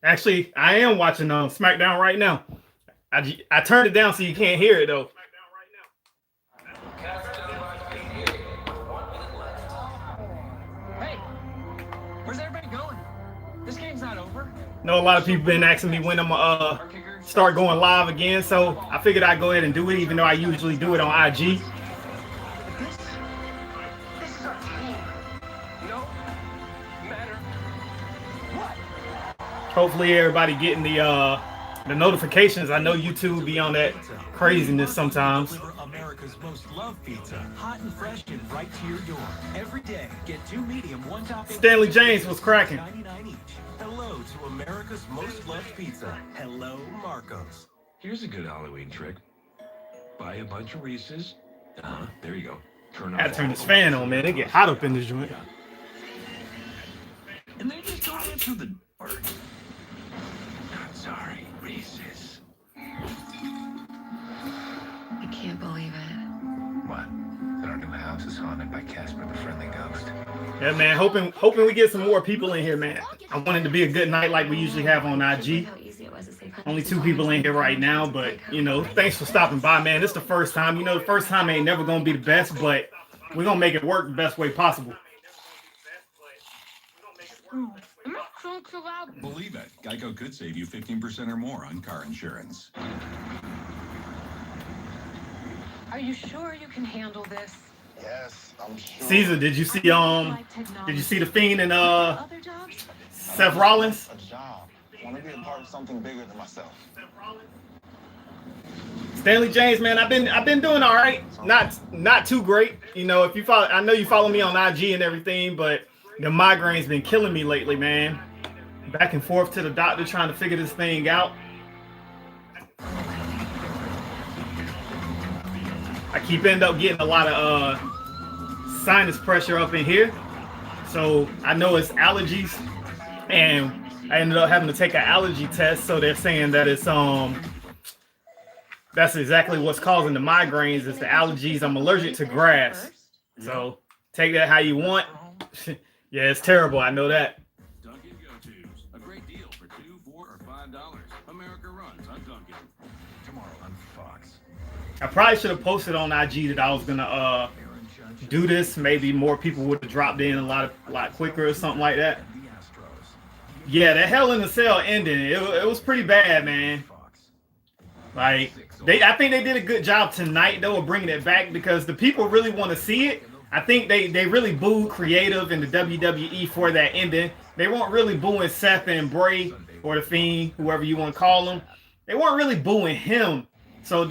Actually, I am watching SmackDown right now. I turned it down so you can't hear it though. Hey, where's everybody going? This game's not over. Know a lot of people been asking me when I'm start going live again, so I figured I'd go ahead and do it, even though I usually do it on IG. This is our team. No matter what. Hopefully everybody getting the notifications. I know YouTube be on that craziness sometimes. America's most loved pizza, hot and fresh and right to your door. Every day, get 2 medium, 1 topping. Stanley James was cracking. 99 each. Hello to America's most loved pizza. Hello, Marcos. Here's a good Halloween trick. Buy a bunch of Reese's. There you go. I turn this fan on, man. It get hot up in this joint. And then just don't answer the door. I'm sorry, Reese's. I can't believe it. What? That our new house is haunted by Casper the Friendly Ghost. Yeah, man. Hoping we get some more people in here, man. I want it to be a good night like we usually have on IG. Only 2 people in here right now, but thanks for stopping by, man. This is the first time. The first time ain't never gonna be the best, but we're gonna make it work the best way possible. Believe it. Geico could save you 15% or more on car insurance. Are you sure you can handle this? Yes, I'm sure. Caesar, did you see the Fiend and Seth Rollins? A job. I want to be a part of something bigger than myself. Stanley James, man, I've been doing all right. Not too great. If you follow, I know you follow me on IG and everything, but the migraine's been killing me lately, man. Back and forth to the doctor trying to figure this thing out. I end up getting a lot of sinus pressure up in here. So I know it's allergies, and I ended up having to take an allergy test. So they're saying that it's that's exactly what's causing the migraines. It's the allergies. I'm allergic to grass. So take that how you want. Yeah, it's terrible. I know that. Dunkin' Go-Tos. A great deal for $2, $4, or $5. America runs on Dunkin'. Tomorrow on Fox. I probably should have posted on IG that I was gonna do this. Maybe more people would have dropped in a lot quicker or something like that. Yeah, that Hell in a Cell ending. It was pretty bad, man. Like I think they did a good job tonight though of bringing it back because the people really want to see it. I think they really booed creative in the WWE for that ending. They weren't really booing Seth and Bray or the Fiend, whoever you want to call them. They weren't really booing him. So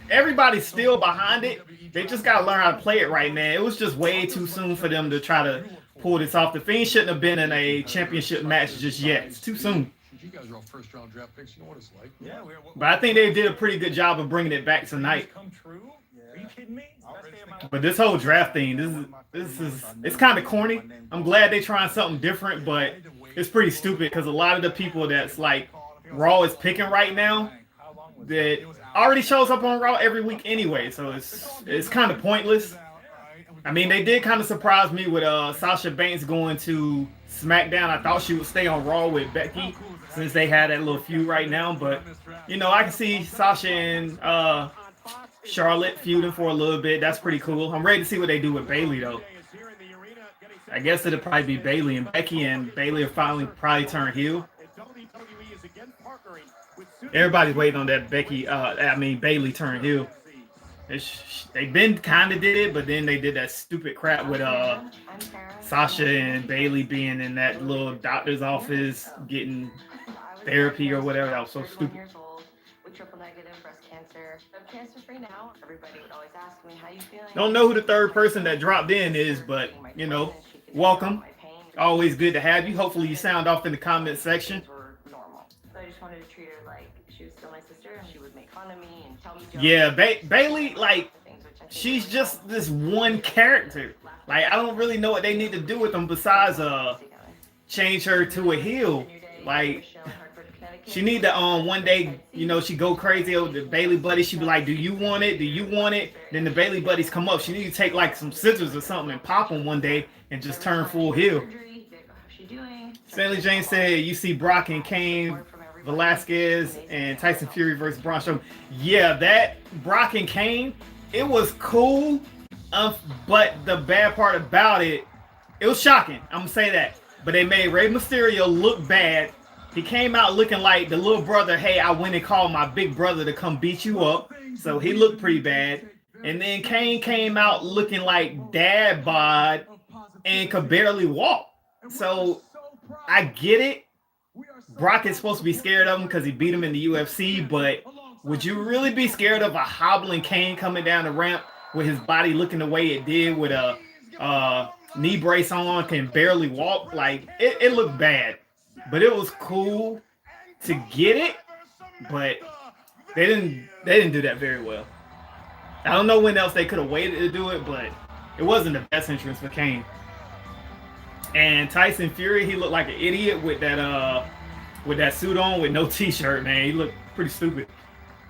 everybody's still behind it. They just got to learn how to play it right, man. It was just way too soon for them to try to pull this off. The Fiend shouldn't have been in a championship match just yet. It's too soon. You guys are all first-round draft picks. You know what it's like. Yeah, But I think they did a pretty good job of bringing it back tonight. Come true? Are you kidding me? But this whole draft thing, it's kind of corny. I'm glad they're trying something different, but it's pretty stupid because a lot of the people that's like Raw is picking right now that already shows up on Raw every week anyway, so it's kind of pointless. I mean, they did kind of surprise me with Sasha Banks going to SmackDown. I thought she would stay on Raw with Becky since they had that little feud right now, but I can see Sasha and Charlotte feuding for a little bit. That's pretty cool. I'm ready to see what they do with Bayley though. I guess it'll probably be Bayley and Becky, and Bayley will finally probably turn heel. Everybody's waiting on that Bayley turn heel. They've been kind of did it, but then they did that stupid crap with Sasha and Bayley being in that little doctor's office getting therapy or whatever. That was so stupid. Triple negative breast cancer. I'm cancer free now. Everybody would always ask me, how you feeling? Don't know who the third person that dropped in is, but welcome. Always good to have you. Hopefully you sound off in the comment section. Normal. So I just wanted to treat her like she was still my sister and she would make fun of me and tell me jokes. Yeah, Bayley, like, she's just this one character. Like, I don't really know what they need to do with them besides change her to a heel. Like, she need to one day, she go crazy over the Bayley buddies. She be like, "Do you want it? Do you want it?" Then the Bayley buddies come up. She need to take like some scissors or something and pop them one day and just turn full heel. you doing? Stanley James said, you see Brock and Kane, Velasquez, and Tyson Fury versus Braun Strowman. Yeah, that Brock and Kane, it was cool. But the bad part about it, it was shocking. I'm going to say that. But they made Rey Mysterio look bad. He came out looking like the little brother, hey, I went and called my big brother to come beat you up. So he looked pretty bad. And then Kane came out looking like dad bod and could barely walk. So I get it. Brock is supposed to be scared of him because he beat him in the UFC. But would you really be scared of a hobbling Kane coming down the ramp with his body looking the way it did with a knee brace on, can barely walk? Like, it looked bad. But it was cool to get it, but they didn't do that very well. I don't know when else they could have waited to do it, but it wasn't the best entrance for Kane. And Tyson Fury, he looked like an idiot with that suit on with no t-shirt, man. He looked pretty stupid.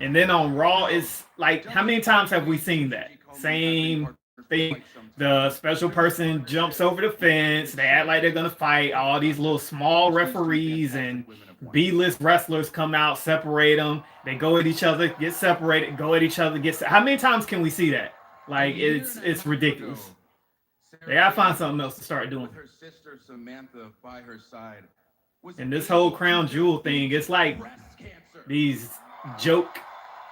And then on Raw, it's like, how many times have we seen that? Same thing. The special person jumps over the fence. They act like they're going to fight. All these little small referees and B-list wrestlers come out, separate them. They go at each other, get separated, go at each other, how many times can we see that? Like, it's ridiculous. They got to find something else to start doing. Her sister Samantha by her side. And this whole crown jewel thing, it's like these joke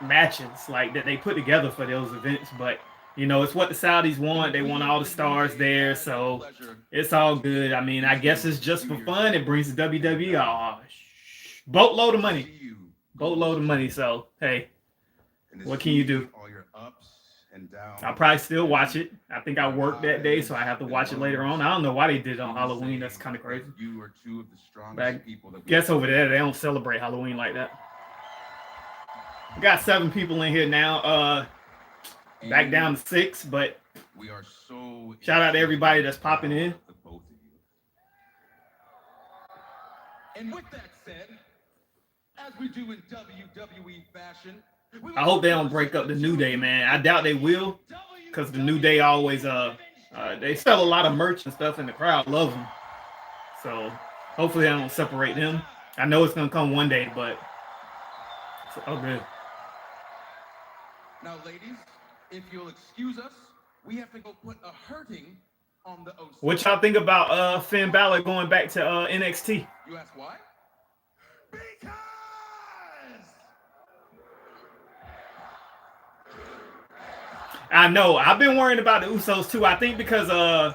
matches like that they put together for those events, but you know, it's what the Saudis want. They want all the stars there, so it's all good. I mean, I guess it's just for fun. It brings the WWE boatload of money. Boatload of money. So, hey, what can you do? I'll probably still watch it. I think I worked that day, so I have to watch it later on. I don't know why they did it on Halloween. That's kind of crazy. But I guess over there, they don't celebrate Halloween like that. We got 7 people in here now. Back down to 6, but we are so shout out to everybody that's popping in. And with that said, as we do in WWE fashion, I hope they don't break up the New Day, man. I doubt they will, because the New Day always they sell a lot of merch and stuff, and the crowd loves them. So hopefully they don't separate them. I know it's gonna come one day, but it's all good. Now, ladies, if you'll excuse us, we have to go put a hurting on the OC. What y'all think about Finn Balor going back to NXT? You ask why? Because I know. I've been worrying about the Usos too. I think because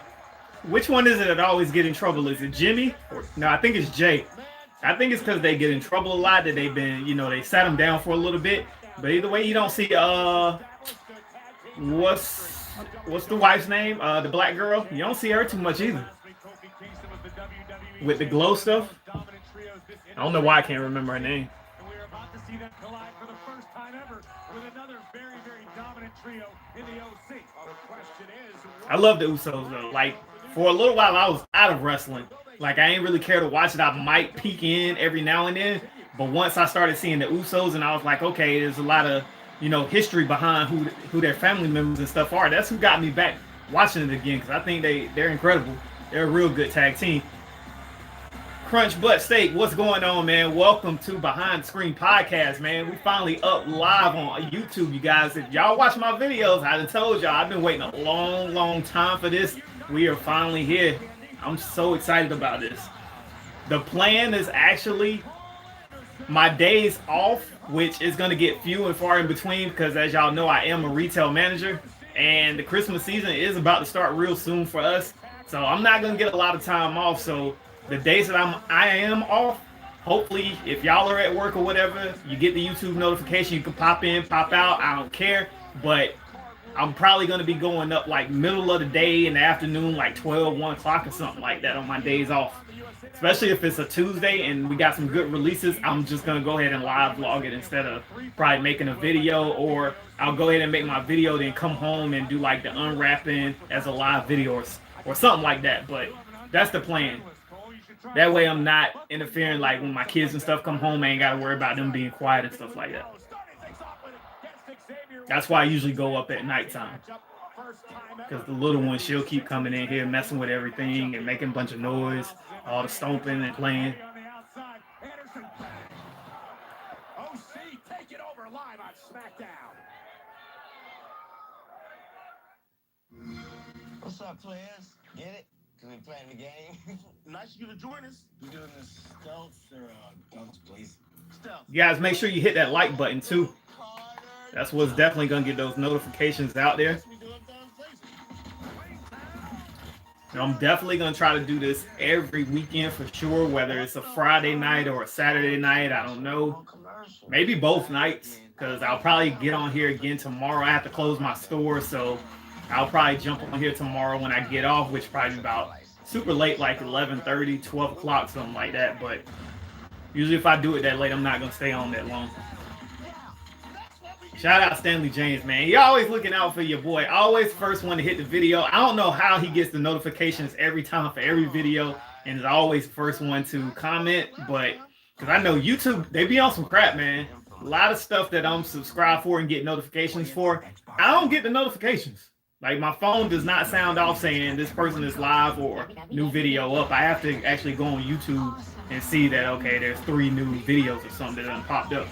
which one is it that always get in trouble? Is it Jimmy? No, I think it's Jay. I think it's because they get in trouble a lot that they've been, you know, they sat them down for a little bit. But either way, you don't see what's the wife's name? The black girl. You don't see her too much either. With the glow stuff. I don't know why I can't remember her name. And we're about to see them collide for the first time ever with another very, very dominant trio in the OC. The question is, I love the Usos though. Like, for a little while I was out of wrestling. Like, I ain't really care to watch it. I might peek in every now and then. But once I started seeing the Usos and I was like, okay, there's a lot of, you know, history behind who their family members and stuff are. That's who got me back watching it again, because I think they're incredible. They're a real good tag team. Crunch Butt Steak, what's going on, man? Welcome to Behind the Screen Podcast, man. We finally up live on YouTube, you guys. If y'all watch my videos, I done told y'all I've been waiting a long, long time for this. We are finally here. I'm so excited about this. The plan is actually my days off, which is going to get few and far in between because, as y'all know, I am a retail manager, and the Christmas season is about to start real soon for us. So I'm not going to get a lot of time off. So the days that I am off, hopefully, if y'all are at work or whatever, you get the YouTube notification. You can pop in, pop out. I don't care. But I'm probably going to be going up like middle of the day in the afternoon, like 12, 1 o'clock or something like that on my days off. Especially if it's a Tuesday and we got some good releases, I'm just going to go ahead and live vlog it instead of probably making a video, or I'll go ahead and make my video, then come home and do like the unwrapping as a live video or something like that. But that's the plan. That way I'm not interfering, like when my kids and stuff come home, I ain't got to worry about them being quiet and stuff like that. That's why I usually go up at nighttime. first time Because ever. the little one, she'll keep coming in here, messing with everything and making a bunch of noise, all the stomping and playing. On the outside, Anderson. OC take it over live on SmackDown. What's up, players? Get it? Cause we playing the game. Nice of you to join us. You doing this stealth or guns blazing? Stealth. You guys make sure you hit that like button too. That's what's definitely going to get those notifications out there. We doing guns blazing. And I'm definitely going to try to do this every weekend for sure, whether it's a Friday night or a Saturday night. I don't know. Maybe both nights, because I'll probably get on here again tomorrow. I have to close my store, so I'll probably jump on here tomorrow when I get off, which probably about super late, like 11:30, 12 o'clock, something like that. But usually if I do it that late, I'm not going to stay on that long. Shout out Stanley James, man. You're always looking out for your boy. Always first one to hit the video. I don't know how he gets the notifications every time for every video and is always first one to comment, but because I know YouTube, they be on some crap, man. A lot of stuff that I'm subscribed for and get notifications for, I don't get the notifications. Like, my phone does not sound off saying this person is live or new video up. I have to actually go on YouTube and see that, okay, there's 3 new videos or something that done popped up.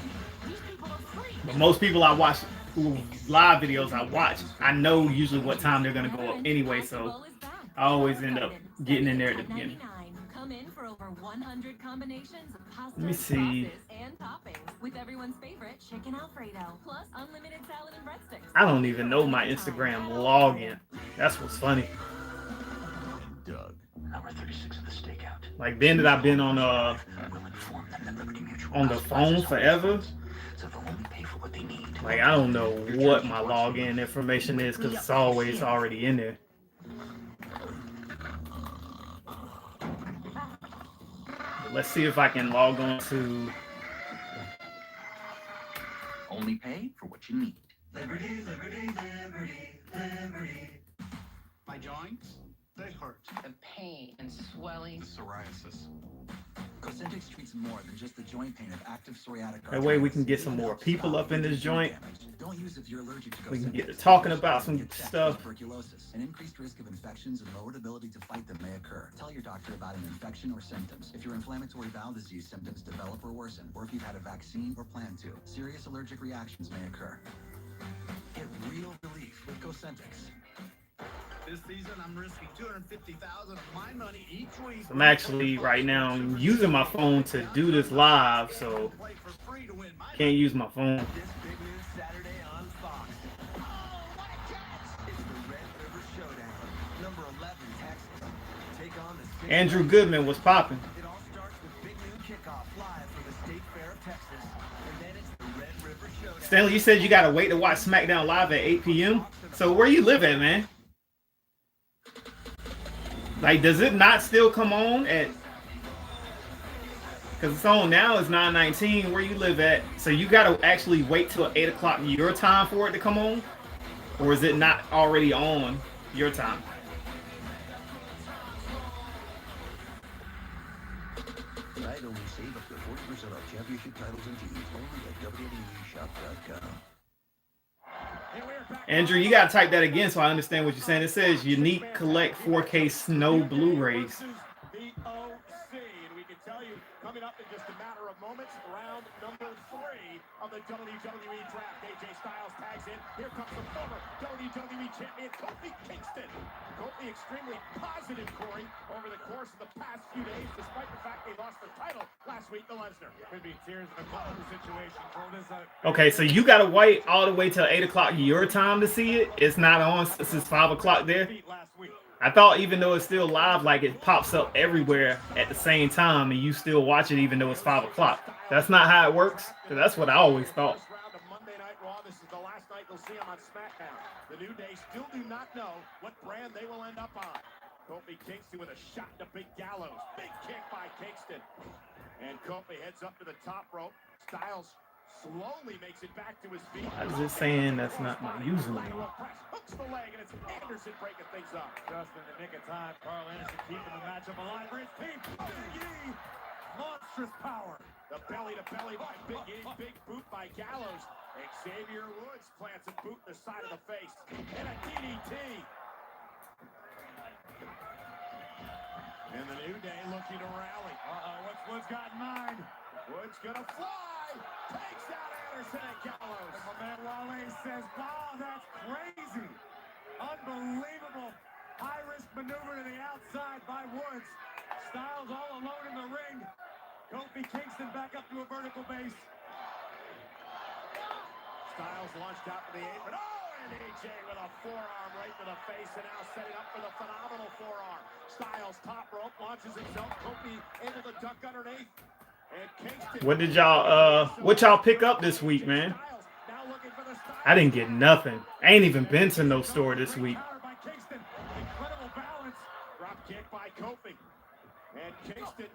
But most people I watch, who live videos I watch, I know usually what time they're going to go up anyway, so I always end up getting in there at the beginning. Let me see. I don't even know my Instagram login. That's what's funny. Doug, hour 36 of the stakeout. Like, then that I've been on the phone forever. So they'll only pay for what they need. Like, I don't know what my login information is because it's always already in there. But let's see if I can log on to. Only pay for what you need. Liberty, liberty, liberty, liberty. My joints, they hurt. The pain and swelling. Psoriasis. Cosentix treats more than just the joint pain of active psoriatic arthritis. That way we can get some more people up in this joint. Don't use if you're allergic to We can Cosentix. get to talking about some stuff. Tuberculosis. An increased risk of infections and lowered ability to fight them may occur. Tell your doctor about an infection or symptoms. If your inflammatory bowel disease symptoms develop or worsen, or if you've had a vaccine or plan to, serious allergic reactions may occur. Get real relief with Cosentix. This season, I'm risking $250,000 of my money each week. I'm actually right now using my phone to do this live, so Play for free to win my can't use my phone. This big news Saturday on Fox. Oh, what a catch! It's the Red River Showdown. Number 11, Texas. Take on the Andrew Goodman was popping. It all starts with big noon kickoff live from the State Fair of Texas. And then it's the Red River Showdown. Stanley, you said you gotta wait to watch SmackDown live at 8 p.m. So where you live at, man? Like, does it not still come on at? Because it's on now. It's 9:19. Where you live at? So you gotta actually wait till 8 o'clock your time for it to come on, or is it not already on your time? Tonight only save up to 40% off championship titles and teams only at WWEshop.com. Andrew, you gotta type that again so I understand what you're saying. It says unique collect 4K snow Blu-rays. The OC, and we can tell you, coming up in just a matter of moments, round number 3 of the WWE Draft. AJ Styles tags in. Here comes the former WWE Champion, Kofi Kingston. Kofi extremely positive, Corey, over the course of the past few days, despite the fact they lost the title last week to Lesnar. Could be tears in a cup situation. Okay, so you gotta wait all the way till 8 o'clock your time to see it. It's not on since 5 o'clock there. I thought even though it's still live, like it pops up everywhere at the same time and you still watch it even though it's 5 o'clock. That's not how it works. Because that's what I always thought. Monday Night Raw. This is the last night you'll see him on SmackDown. The New Day still do not know what brand they will end up on. Kofi Kingston with a shot to Big Gallows. Big kick by Kingston. And Kofi heads up to the top rope. Styles slowly makes it back to his feet. I was just saying that's not my username. Hooks the leg, and it's Anderson breaking things up. Just in the nick of time, Carl Anderson keeping the matchup alive for his team. Big E, monstrous power. The belly to belly by Big E. Big boot by Gallows. Xavier Woods plants a boot in the side of the face. And a DDT. And the New Day looking to rally. What's Woods got in mind? Woods gonna fly. Takes out Anderson and Gallows. And my man Wale says, wow, that's crazy. Unbelievable high-risk maneuver to the outside by Woods. Styles all alone in the ring. Kofi Kingston back up to a vertical base. Styles launched out to the apron. Oh, and AJ with a forearm right to the face, and now setting up for the phenomenal forearm. Styles top rope, launches himself. Kofi able to duck underneath. And Kingston. What did y'all pick up this week, man? I didn't get nothing. I ain't even been to no store this week. Incredible balance. Drop kick by Kofi. And Kingston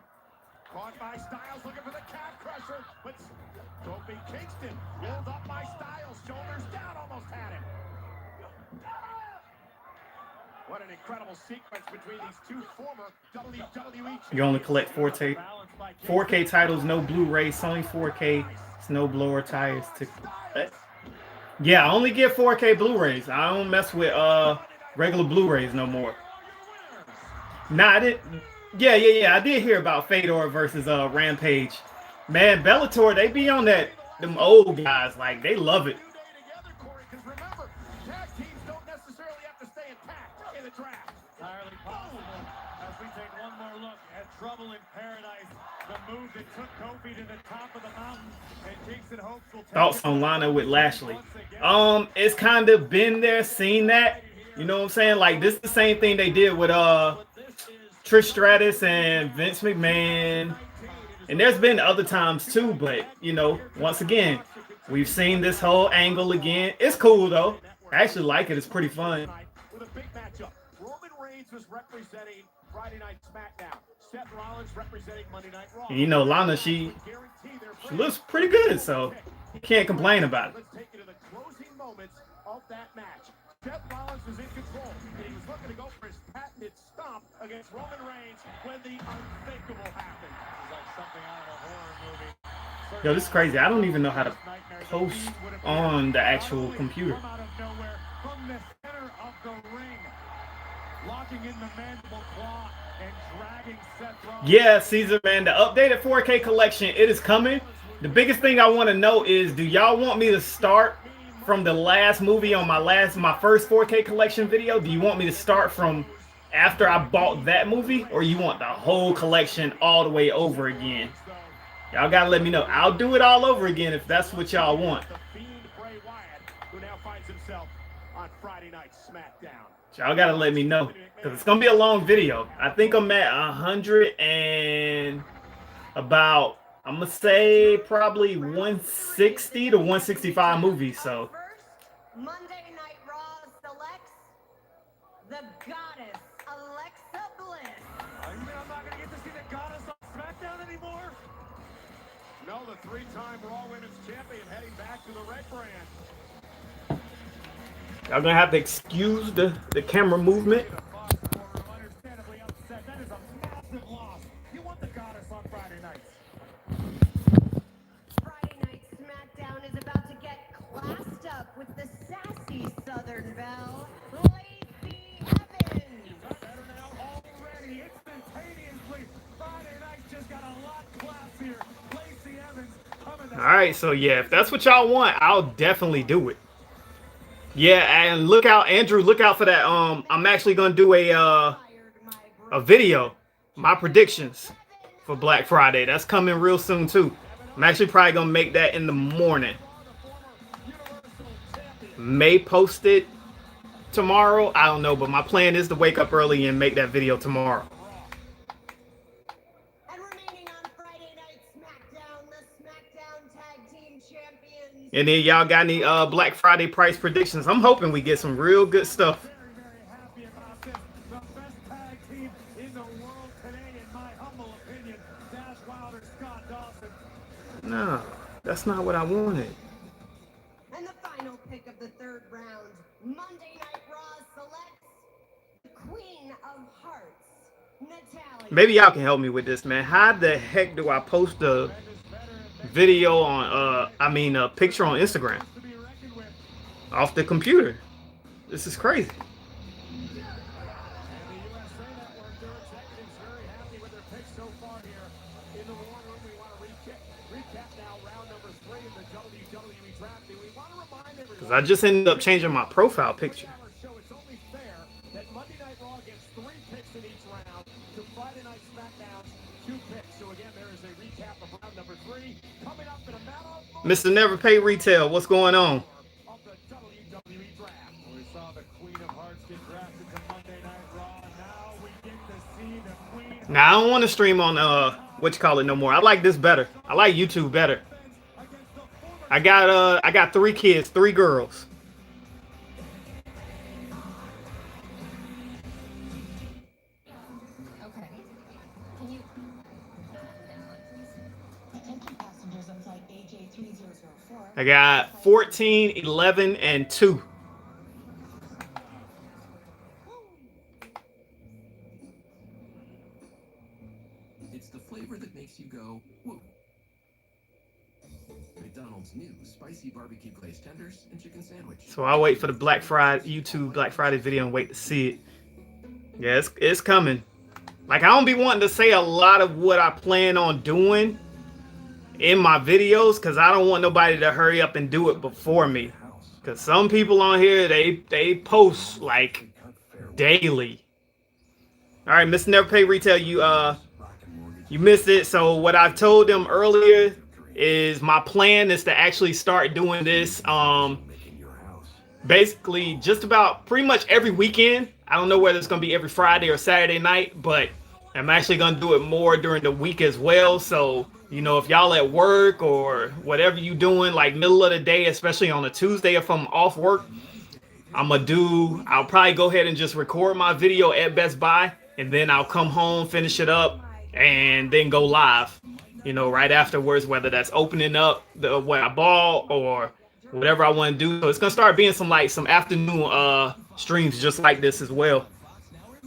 caught by Styles, looking for the calf crusher. But Kofi Kingston rolled up by Styles. Shoulders down, almost had him. What an incredible sequence between these two former WWE. You only collect 4K titles, no Blu-ray, Sony 4K, snowblower tires. Yeah, I only get 4K Blu-rays. I don't mess with regular Blu-rays no more. Nah, I didn't. Yeah. I did hear about Fedor versus Rampage. Man, Bellator, they be on that. Them old guys, like, they love it. Entirely possible as we take one more look at Trouble in Paradise, the move that took Kofi to the top of the mountain, and Kingston hopes will take Thoughts on Lana with Lashley? It's kind of been there, seen that. You know what I'm saying? Like, this is the same thing they did with Trish Stratus and Vince McMahon. And there's been other times too, but, you know, once again, we've seen this whole angle again. It's cool, though. I actually like it. It's pretty fun. With a big matchup. Roman Reigns was representing Friday Night SmackDown. Seth Rollins representing Monday Night Raw. And, you know, Lana, she looks pretty good, so you can't complain about it. Let's take you to the closing moments of that match. Seth Rollins was in control, and he was looking to go for his patented stomp against Roman Reigns when the unthinkable happened. It's like something out of a horror movie. Yo, this is crazy. I don't even know how to post on the actual computer. Come out of nowhere from the center of the ring, locking in the mandible claw and dragging Seth Rollins. Yeah, Caesar, man, the updated 4K collection, it is coming. The biggest thing I want to know is, do y'all want me to start from the last movie on my first 4K collection video? Do you want me to start from after I bought that movie, or you want the whole collection all the way over again? Y'all gotta let me know. I'll do it all over again if that's what y'all want. The Fiend Bray Wyatt, who now finds himself on Friday Night SmackDown. Y'all gotta let me know, because it's gonna be a long video. I think I'm at 100 and about, I'm gonna say probably 160 to 165 movies. So Monday Night Raw selects the goddess Alexa Bliss. You mean I'm not going to get to see the goddess on SmackDown anymore? No, the three-time Raw Women's Champion heading back to the red brand. y'all gonna have to excuse the camera movement. Understandably upset. That is a massive loss. You want the goddess on Friday nights. Friday Night SmackDown is about to get classed up with the sassy Southern Belle, Lacey Evans. Better now already, instantaneously. Friday nights just got a lot classier. Lacey Evans coming to... All right, so yeah, if that's what y'all want, I'll definitely do it. Yeah, and look out, Andrew, look out for that. I'm actually gonna do a video, my predictions for Black Friday. That's coming real soon too. I'm actually probably gonna make that in the morning. May post it tomorrow, I don't know, but my plan is to wake up early and make that video tomorrow. And remaining on Friday Night SmackDown, the SmackDown Tag Team Champions. And then y'all got any Black Friday price predictions? I'm hoping we get some real good stuff. Very happy about this. The best tag team in the world today, in my humble opinion. Dash Wilder, Scott Dawson. No, that's not what I wanted. And the final pick of the third round, Monday Night Raw selects the Queen of Hearts, Natalya. Maybe y'all can help me with this, man. How the heck do I post the video on a picture on Instagram off the computer. This is crazy. And the USA Network, their executives very happy with their picks so far here in the war room. We want to recap now round number 3 in the WWE draft. We want to remind everyone. Because I just ended up changing my profile picture. Show it's only fair that Monday Night Raw gets 3 picks in each round to Friday Night SmackDown's 2 picks. So again, there is a recap of round number 3 coming up in a matter of Mr. Never Pay Retail, what's going on? of the WWE draft. We saw the Queen of Hearts get drafted to Monday Night Raw. Now we get to see the Queen Now I don't want to stream on what you call it no more. I like this better. I like YouTube better. against the former I got 3 kids, 3 girls. Okay. Can you... Attention passengers on flight AJ3004. I got 14, 11, and 2. It's the flavor that makes you go, woo. McDonald's new spicy barbecue glazed tenders and chicken sandwich. So I'll wait for the Black Friday YouTube Black Friday video and wait to see it. Yeah, it's coming. Like I don't be wanting to say a lot of what I plan on doing in my videos because I don't want nobody to hurry up and do it before me. Because some people on here they post like daily. All right, Mr. Never Pay Retail, you missed it. So what I've told them earlier is my plan is to actually start doing this basically just about pretty much every weekend. I don't know whether it's going to be every Friday or Saturday night, but I'm actually going to do it more during the week as well. So, you know, if y'all at work or whatever you doing, like middle of the day, especially on a Tuesday if I'm off work, I'll probably go ahead and just record my video at Best Buy, and then I'll come home, finish it up, and then go live, you know, right afterwards, whether that's opening up what I bought or whatever I want to do. So it's gonna start being some afternoon streams just like this as well.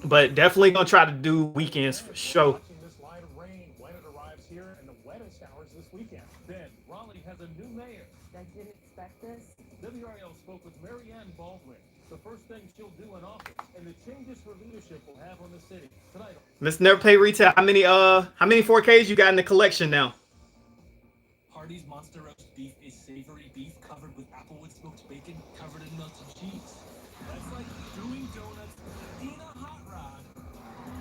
But definitely gonna try to do weekends for sure. Watching this line of rain when it arrives here in the wettest hours this weekend. Then Raleigh has a new mayor. I didn't expect this. WRL spoke with Mary Ann Baldwin. The first thing she'll do in office and the changes her leadership will have on the city. Tonight. Mr. Never Pay Retail, how many 4Ks you got in the collection now? Hardee's Monster Roast beef is savory beef covered with applewood smoked bacon covered in melted cheese. That's like doing donuts in a hot rod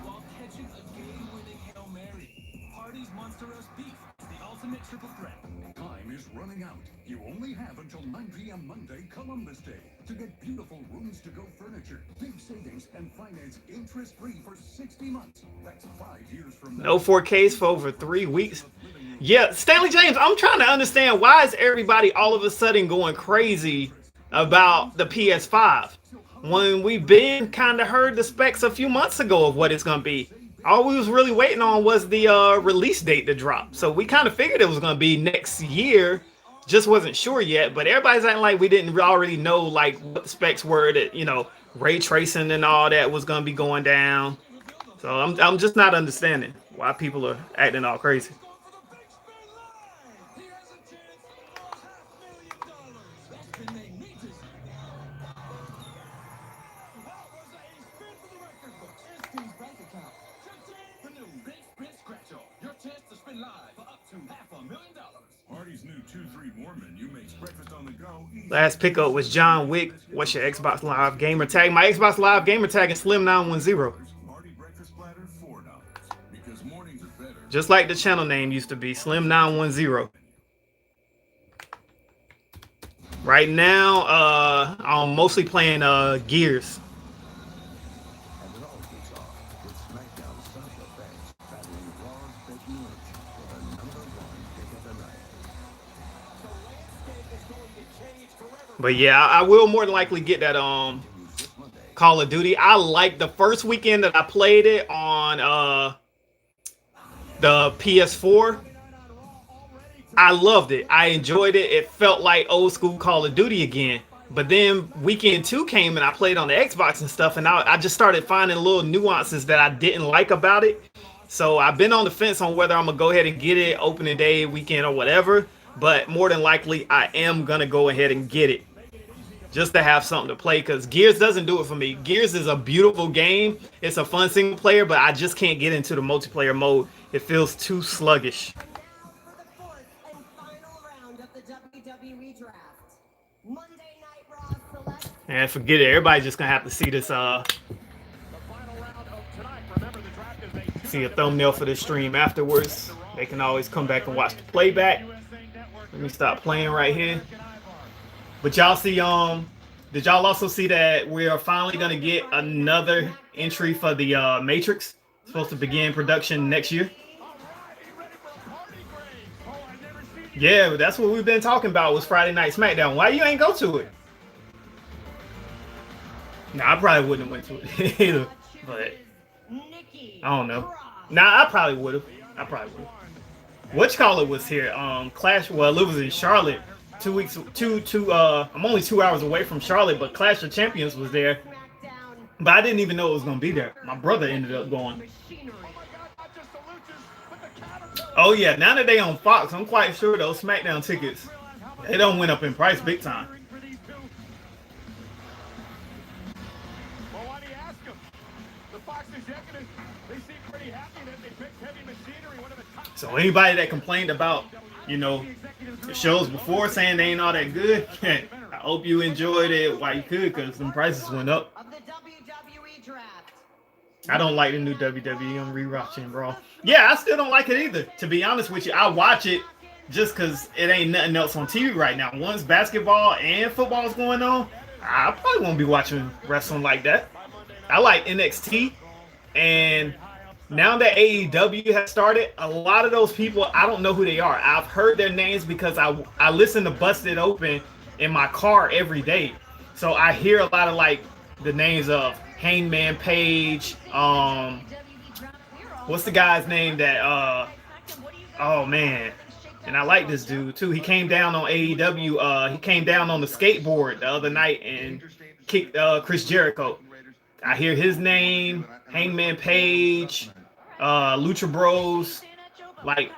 while catching a game-winning Hail Mary. Hardee's Monster Roast beef is the ultimate triple threat. Time is running out. You only have until 9 p.m. Monday, Columbus Day, to get beautiful rooms-to-go furniture, big savings, and finance interest-free for 60 months. That's 5 years from now. No 4Ks for over 3 weeks. Yeah, Stanley James, I'm trying to understand why is everybody all of a sudden going crazy about the PS5 when we've been kind of heard the specs a few months ago of what it's going to be. All we was really waiting on was the release date to drop. So we kind of figured it was going to be next year. Just wasn't sure yet. But everybody's acting like we didn't already know like what the specs were, that, you know, ray tracing and all that was going to be going down. So I'm just not understanding why people are acting all crazy. He has a chance for $500,000. That's been made me dizzy. That was a spin for the record books. ST's bank account. The new Big Spin Scratch-Off. Your chance to spin live for up to $500,000. Hardee's new 2-3 more menu makes breakfast on the go easy. Last pickup was John Wick. What's your Xbox Live gamer tag? My Xbox Live gamer tag is Slim910. Hardy breakfast platter, $4. Because mornings are better. Just like the channel name used to be, Slim910. Right now, I'm mostly playing Gears. And it all kicks off with SmackDown Sasha Banks battling Raw's Becky Lynch for the #1 pick of the night. But yeah, I will more than likely get that This Monday, Call of Duty. I like the first weekend that I played it on the PS4. I loved it. I enjoyed it. It felt like old school Call of Duty again. But then weekend 2 came and I played on the Xbox and stuff, and I just started finding little nuances that I didn't like about it. So I've been on the fence on whether I'm gonna go ahead and get it opening day, weekend, or whatever. But more than likely, I am gonna go ahead and get it just to have something to play, because Gears doesn't do it for me. Gears is a beautiful game. It's a fun single player, but I just can't get into the multiplayer mode. It feels too sluggish. And now for the fourth and final round of the WWE Draft. Monday Night Raw selects And forget it. Everybody's just gonna have to see this. See a thumbnail for this stream afterwards. They can always come back and watch the playback. Let me stop playing right here. But y'all see, did y'all also see that we are finally gonna get another entry for the Matrix? It's supposed to begin production next year. Yeah, that's what we've been talking about, was Friday Night SmackDown. Why you ain't go to it? Nah, I probably wouldn't have went to it either. But I don't know. Nah, I probably would have. I probably would have. Whatchamacallit was here. Clash. Well, it was in Charlotte. 2 weeks. I'm only 2 hours away from Charlotte, but Clash of Champions was there. But I didn't even know it was gonna be there. My brother ended up going. Oh yeah, now that they on Fox, I'm quite sure those SmackDown tickets, they don't went up in price big time. Well, why do you ask them? The Fox executives, they seem pretty happy that they picked Heavy Machinery, one of the top. So anybody that complained about, you know, the shows before saying they ain't all that good, I hope you enjoyed it while you could, because the prices went up. of the WWE Draft. I don't like the new WWE. I'm rewatching Raw. Yeah, I still don't like it either, to be honest with you. I watch it just because it ain't nothing else on TV right now. Once basketball and football is going on, I probably won't be watching wrestling like that. I like NXT, and now that AEW has started, a lot of those people, I don't know who they are. I've heard their names because I listen to Busted Open in my car every day. So I hear a lot of like the names of Hangman Page, what's the guy's name that oh man, and I like this dude too. He came down on AEW, he came down on the skateboard the other night and kicked Chris Jericho. I hear his name, Hangman Page, Lucha Bros. Like,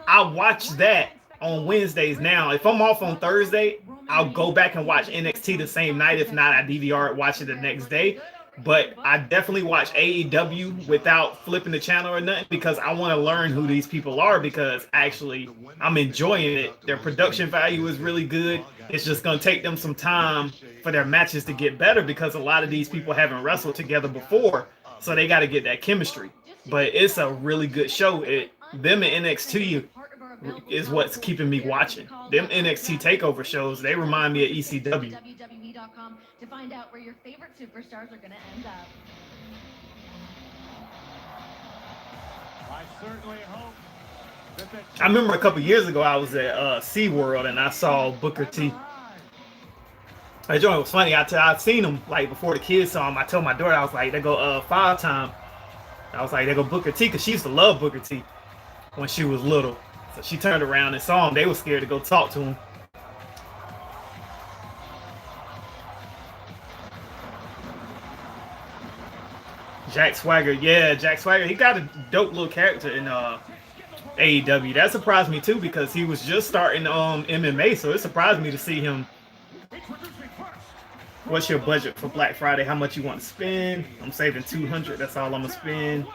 I watch that on Wednesdays now. If I'm off on Thursday, I'll go back and watch NXT the same night. If not, I DVR it, watch it the next day. But I definitely watch AEW without flipping the channel or nothing, because I want to learn who these people are, because actually I'm enjoying it. Their production value is really good. It's just going to take them some time for their matches to get better, because a lot of these people haven't wrestled together before. So they got to get that chemistry. But it's a really good show. Them and NXT is what's keeping me watching. Them NXT TakeOver shows, they remind me of ECW. WWE.com to find out where your favorite superstars are going to end up. I certainly hope that I remember a couple years ago, I was at SeaWorld and I saw Booker T. That joint was funny. I'd seen him like before the kids saw him. I told my daughter, I was like, they go 5 time. I was like, they go Booker T, because she used to love Booker T when she was little. So she turned around and saw him. They were scared to go talk to him. Jack Swagger, yeah, Jack Swagger. He got a dope little character in AEW. That surprised me too, because he was just starting MMA, so it surprised me to see him. What's your budget for Black Friday? How much you want to spend? I'm saving $200. That's all I'm gonna spend.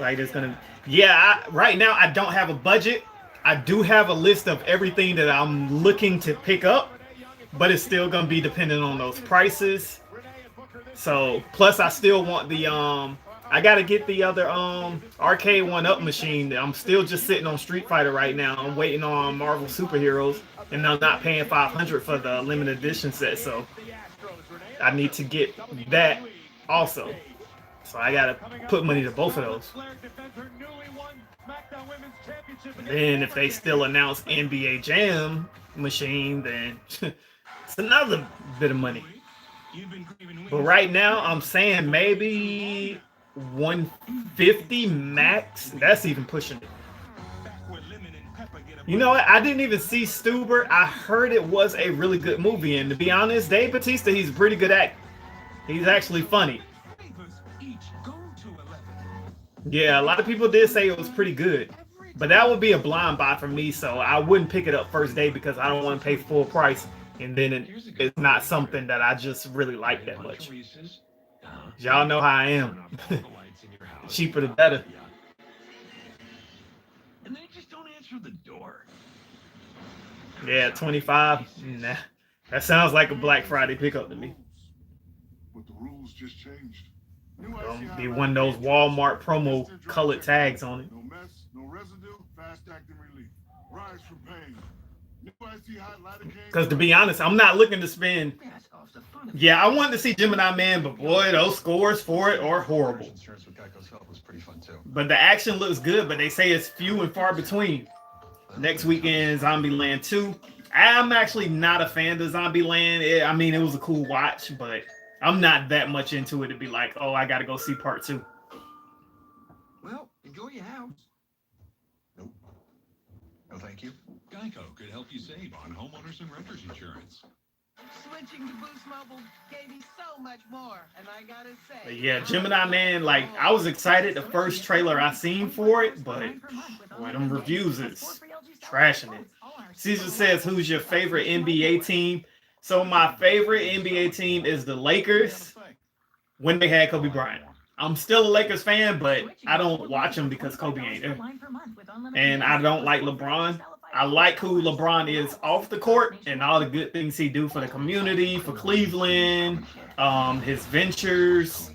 Like, it's gonna. Yeah, right now I don't have a budget. I do have a list of everything that I'm looking to pick up, but it's still gonna be dependent on those prices. So, plus I still want the I gotta get the other arcade 1-up machine. I'm still just sitting on Street Fighter right now. I'm waiting on Marvel Superheroes, and I'm not paying $500 for the limited edition set. So I need to get that also. So I gotta put money to both of those. And if they still announce NBA Jam machine, then it's another bit of money. But right now, I'm saying maybe 150 max. That's even pushing it. You know what? I didn't even see Stuber. I heard it was a really good movie. And to be honest, Dave Bautista, he's a pretty good actor. He's actually funny. Yeah, a lot of people did say it was pretty good, but that would be a blind buy for me, so I wouldn't pick it up first day because I don't want to pay full price, and then it's not something that I just really like that much. Y'all know how I am. Cheaper the better. And they just don't answer the door. Yeah, 25. Nah, that sounds like a Black Friday pickup to me. But the rules just changed. Gonna be one of those Walmart promo colored tags on it. No mess, no residue, fast acting relief. Rise from pain. New IC hot lidocaine. Because to be honest, I'm not looking to spend. Yeah, I wanted to see Gemini Man, but boy, those scores for it are horrible. Insurance with Geico's help was pretty fun too. But the action looks good, but they say it's few and far between. Next weekend, Zombieland 2. I'm actually not a fan of Zombieland. I mean, it was a cool watch, but I'm not that much into it to be like, oh, I got to go see part 2. Well, enjoy your house. Nope. No, thank you. Geico could help you save on homeowners and renters insurance. Switching to Boost Mobile gave me so much more, and I gotta say. But yeah, Gemini Man, like, I was excited the first trailer I seen for it, but boy, them reviews is trashing it. Caesar says, who's your favorite NBA team? So my favorite NBA team is the Lakers when they had Kobe Bryant. I'm still a Lakers fan, but I don't watch them because Kobe ain't there. And I don't like LeBron. I like who LeBron is off the court and all the good things he do for the community, for Cleveland, his ventures,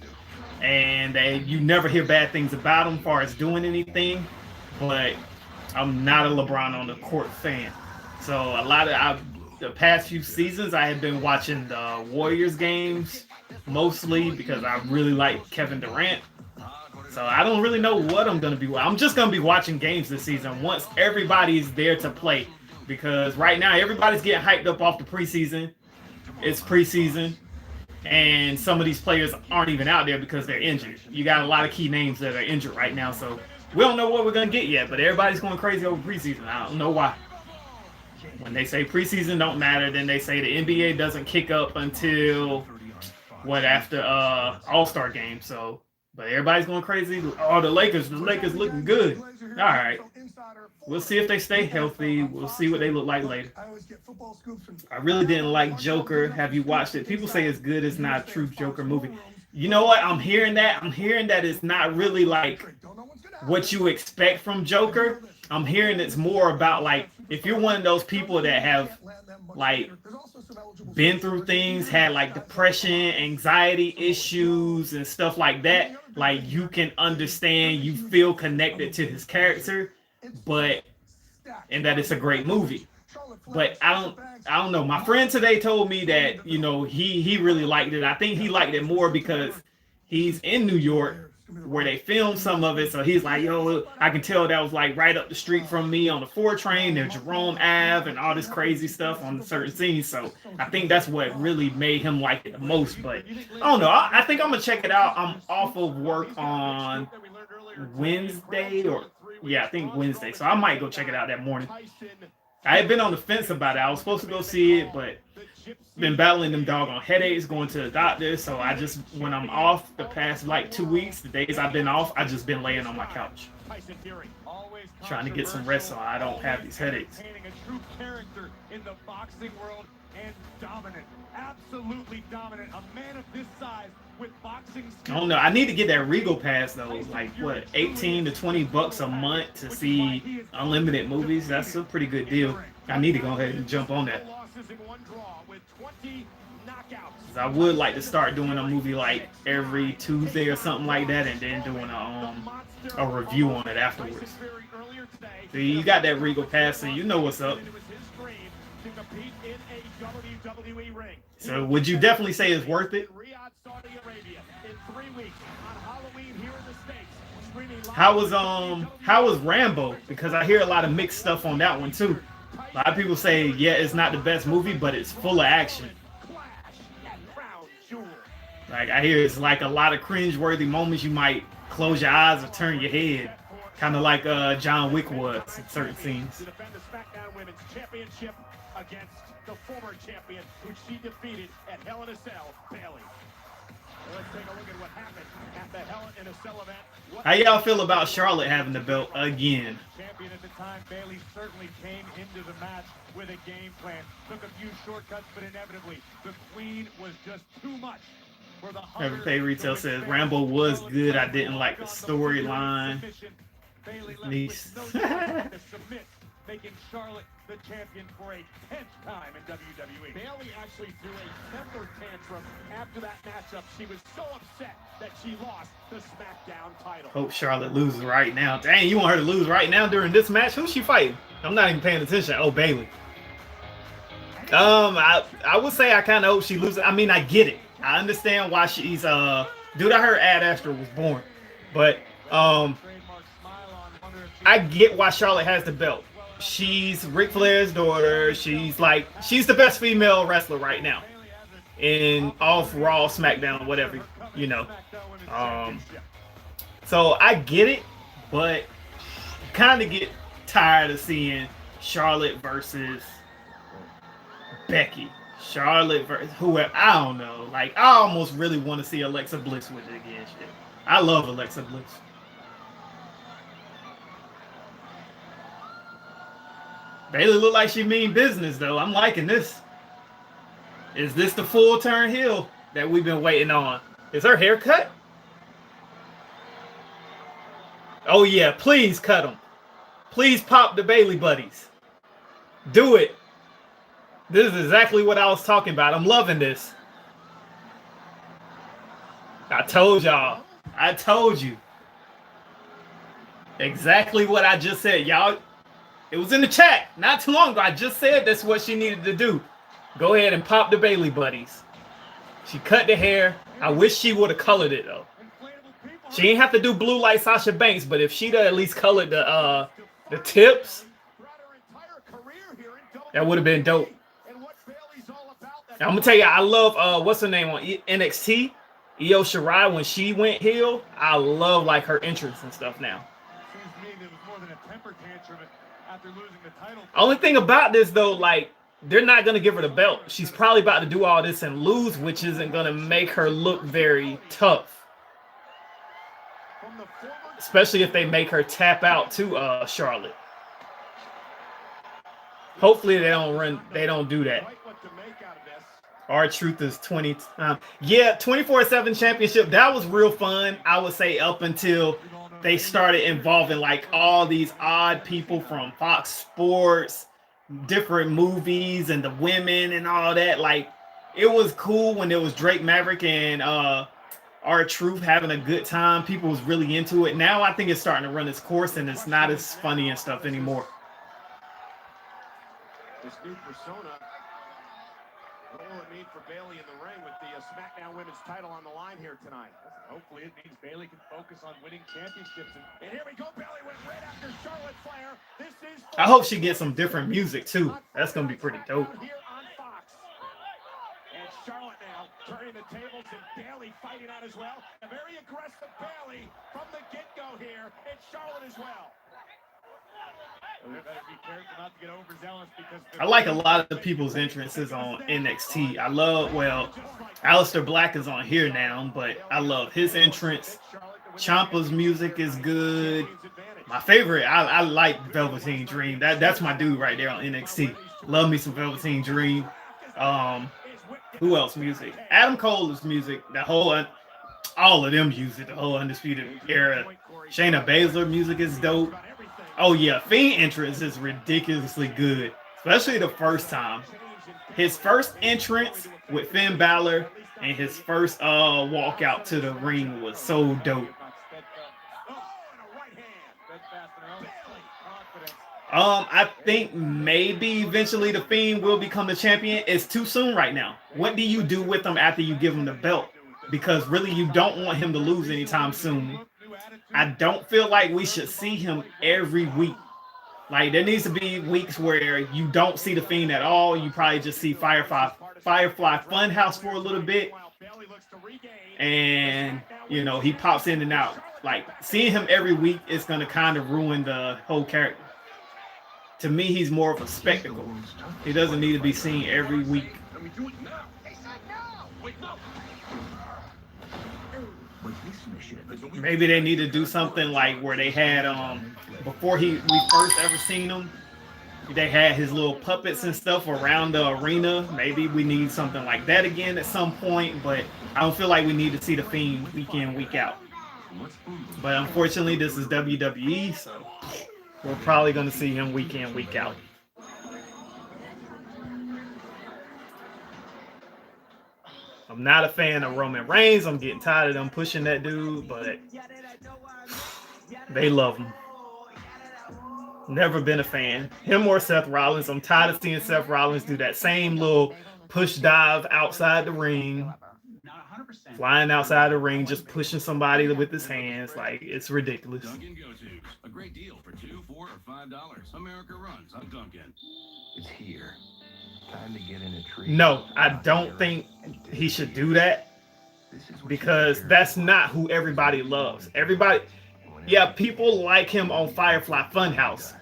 and you never hear bad things about him as far as doing anything. But I'm not a LeBron on the court fan. So a lot of the past few seasons, I have been watching the Warriors games mostly because I really like Kevin Durant. So I don't really know what I'm going to be. I'm just going to be watching games this season once everybody's there to play. Because right now, everybody's getting hyped up off the preseason. It's preseason. And some of these players aren't even out there because they're injured. You got a lot of key names that are injured right now. So we don't know what we're going to get yet. But everybody's going crazy over preseason. I don't know why. When they say preseason don't matter, then they say the NBA doesn't kick up until, after All-Star game. So... But everybody's going crazy. Oh, the Lakers looking good. All right. We'll see if they stay healthy. We'll see what they look like later. I really didn't like Joker. Have you watched it? People say it's good. It's not a true Joker movie. You know what? I'm hearing that. I'm hearing that it's not really like what you expect from Joker. I'm hearing it's more about like if you're one of those people that have like been through things, had like depression, anxiety issues and stuff like that, like you can understand, you feel connected to his character, and that it's a great movie. But I don't know. My friend today told me that, you know, he really liked it. I think he liked it more because he's in New York where they filmed some of it. So he's like, yo, I can tell that was like right up the street from me on the 4 train and Jerome Ave and all this crazy stuff on certain scenes. So I think that's what really made him like it the most. But I don't know. I think I'm going to check it out. I'm off of work on Wednesday I think Wednesday. So I might go check it out that morning. I had been on the fence about it. I was supposed to go see it, but been battling them doggone headaches, going to the doctor. So I just, when I'm off the past like 2 weeks, the days I've been off, I just been laying on my couch, trying to get some rest so I don't have these headaches. A true character in the boxing world and dominant, absolutely dominant. A man of this size with boxing skills. I don't know. I need to get that Regal pass though. Like what, 18 to 20 bucks a month to see unlimited movies. That's a pretty good deal. I need to go ahead and jump on that. I would like to start doing a movie like every Tuesday or something like that, and then doing a review on it afterwards. So you got that Regal pass, so you know what's up. So would you definitely say it's worth it? How was Rambo? Because I hear a lot of mixed stuff on that one too. A lot of people say, yeah, it's not the best movie, but it's full of action. Like, I hear it's like a lot of cringe-worthy moments. You might close your eyes or turn your head. Kind of like John Wick was in certain scenes. To defend the SmackDown Women's Championship against the former champion, who she defeated at Hell in a Cell, Bayley. Let's take a look at what happened at the Hell in a Cell event. How y'all feel about Charlotte having the belt again? Champion at the time, Bayley certainly came into the match with a game plan. Took a few shortcuts, but inevitably, the Queen was just too much. Everyday Retail says Rambo was good. I didn't like the storyline. Making Charlotte the champion for a 10th time in WWE. Bayley actually threw a temper tantrum after that matchup. She was so upset that she lost the SmackDown title. Hope Charlotte loses right now. Dang, you want her to lose right now during this match? Who's she fighting? I'm not even paying attention. Oh, Bayley. I would say I kind of hope she loses. I mean, I get it. I understand why she's dude, I heard Ad Astra was born, but I get why Charlotte has the belt. She's Ric Flair's daughter. She's the best female wrestler right now in off Raw, SmackDown, whatever, you know. So I get it, but kind of get tired of seeing Charlotte versus Becky. Charlotte versus whoever. I don't know. Like, I almost really want to see Alexa Bliss with it again. Shit. I love Alexa Bliss. Bayley look like she mean business, though. I'm liking this. Is this the full turn heel that we've been waiting on? Is her hair cut? Oh, yeah. Please cut them. Please pop the Bayley buddies. Do it. This is exactly what I was talking about. I'm loving this. I told y'all. I told you. Exactly what I just said. Y'all, it was in the chat not too long ago. I just said that's what she needed to do. Go ahead and pop the Bayley buddies. She cut the hair. I wish she would have colored it, though. She ain't have to do blue like Sasha Banks, but if she'd at least colored the tips, that would have been dope. I'm gonna tell you, I love what's her name on NXT, Io Shirai. When she went heel, I love like her entrance and stuff now. Seems to me there was more than a temper tantrum after losing the title. Only thing about this though, like they're not gonna give her the belt. She's probably about to do all this and lose, which isn't gonna make her look very tough. Especially if they make her tap out to Charlotte. Hopefully they don't do that. R-Truth is 20. Yeah, 24/7 championship. That was real fun. I would say up until they started involving like all these odd people from Fox Sports, different movies, and the women and all that. Like, it was cool when it was Drake Maverick and R-Truth having a good time. People was really into it. Now I think it's starting to run its course and it's not as funny and stuff anymore. This new persona. What will it mean for Bayley in the ring with the SmackDown Women's title on the line here tonight? Hopefully it means Bayley can focus on winning championships. And here we go. Bayley went right after Charlotte Flair. This is. I hope she gets some different music too. That's gonna be pretty dope. Here on Fox. And Charlotte now turning the tables and Bayley fighting out as well. A very aggressive Bayley from the get-go here, and Charlotte as well. I like a lot of the people's entrances on NXT. I love, well, Aleister Black is on here now, but I love his entrance. Ciampa's music is good. My favorite, I like Velveteen Dream. That's my dude right there on NXT. Love me some Velveteen Dream. Who else music? Adam Cole's music. All of them music. The whole Undisputed Era. Shayna Baszler music is dope. Oh yeah, Fiend entrance is ridiculously good, especially the first time. His first entrance with Finn Balor and his first walk out to the ring was so dope. I think maybe eventually the Fiend will become the champion. It's too soon right now. What do you do with him after you give him the belt? Because really you don't want him to lose anytime soon. I don't feel like we should see him every week. Like, there needs to be weeks where you don't see the Fiend at all. You probably just see Firefly Funhouse for a little bit. And, you know, he pops in and out. Like, seeing him every week is going to kind of ruin the whole character. To me, he's more of a spectacle. He doesn't need to be seen every week. Maybe they need to do something like where they had before we first ever seen him. They had his little puppets and stuff around the arena. Maybe we need something like that again at some point, but I don't feel like we need to see the Fiend week in, week out. But unfortunately, this is WWE, so we're probably going to see him week in, week out. I'm not a fan of Roman Reigns. I'm getting tired of them pushing that dude, but they love him. Never been a fan. Him or Seth Rollins. I'm tired of seeing Seth Rollins do that same little push dive outside the ring. Flying outside the ring, just pushing somebody with his hands. Like, it's ridiculous. Dunkin' Go-Tos. A great deal for $2, $4, or $5. America runs on Dunkin'. It's here. Time to get in a tree. No, I don't think he should do that. Because that's not who everybody loves. Everybody... Yeah, people like him on Firefly Funhouse,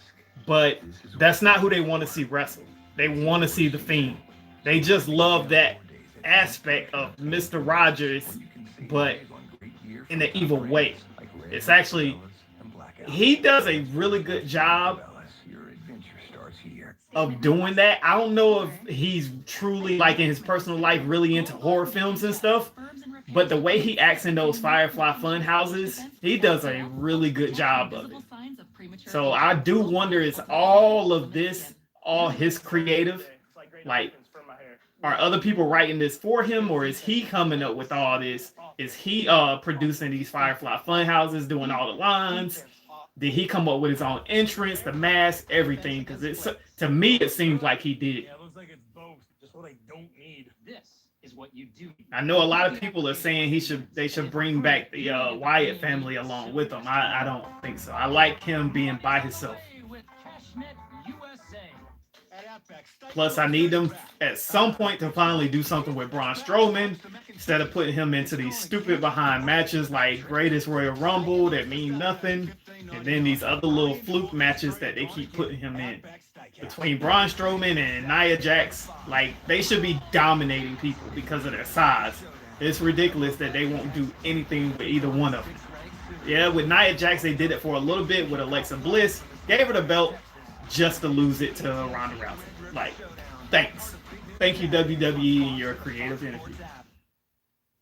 but that's not who they want to see wrestle. They want to see the Fiend. They just love that aspect of Mr. Rogers, but in an evil way. It's actually, he does a really good job of doing that. I don't know if he's truly, like in his personal life, really into horror films and stuff. But the way he acts in those Firefly Fun houses, he does a really good job of it. So I do wonder, is all of this all his creative? Like, are other people writing this for him, or is he coming up with all this? Is he producing these Firefly Fun houses, doing all the lines? Did he come up with his own entrance, the mask, everything? Because it's, to me, it seems like he did. Yeah, it looks like it's both. Just what I don't need. This is what you do. I know a lot of people are saying they should bring back the Wyatt family along with him. I don't think so. I like him being by himself. Plus, I need them at some point to finally do something with Braun Strowman instead of putting him into these stupid behind matches like Greatest Royal Rumble that mean nothing, and then these other little fluke matches that they keep putting him in. Between Braun Strowman and Nia Jax, like, they should be dominating people because of their size. It's ridiculous that they won't do anything with either one of them. Yeah, with Nia Jax, they did it for a little bit with Alexa Bliss, gave her the belt just to lose it to Ronda Rousey. Like, thanks. Thank you, WWE, and your creative energy.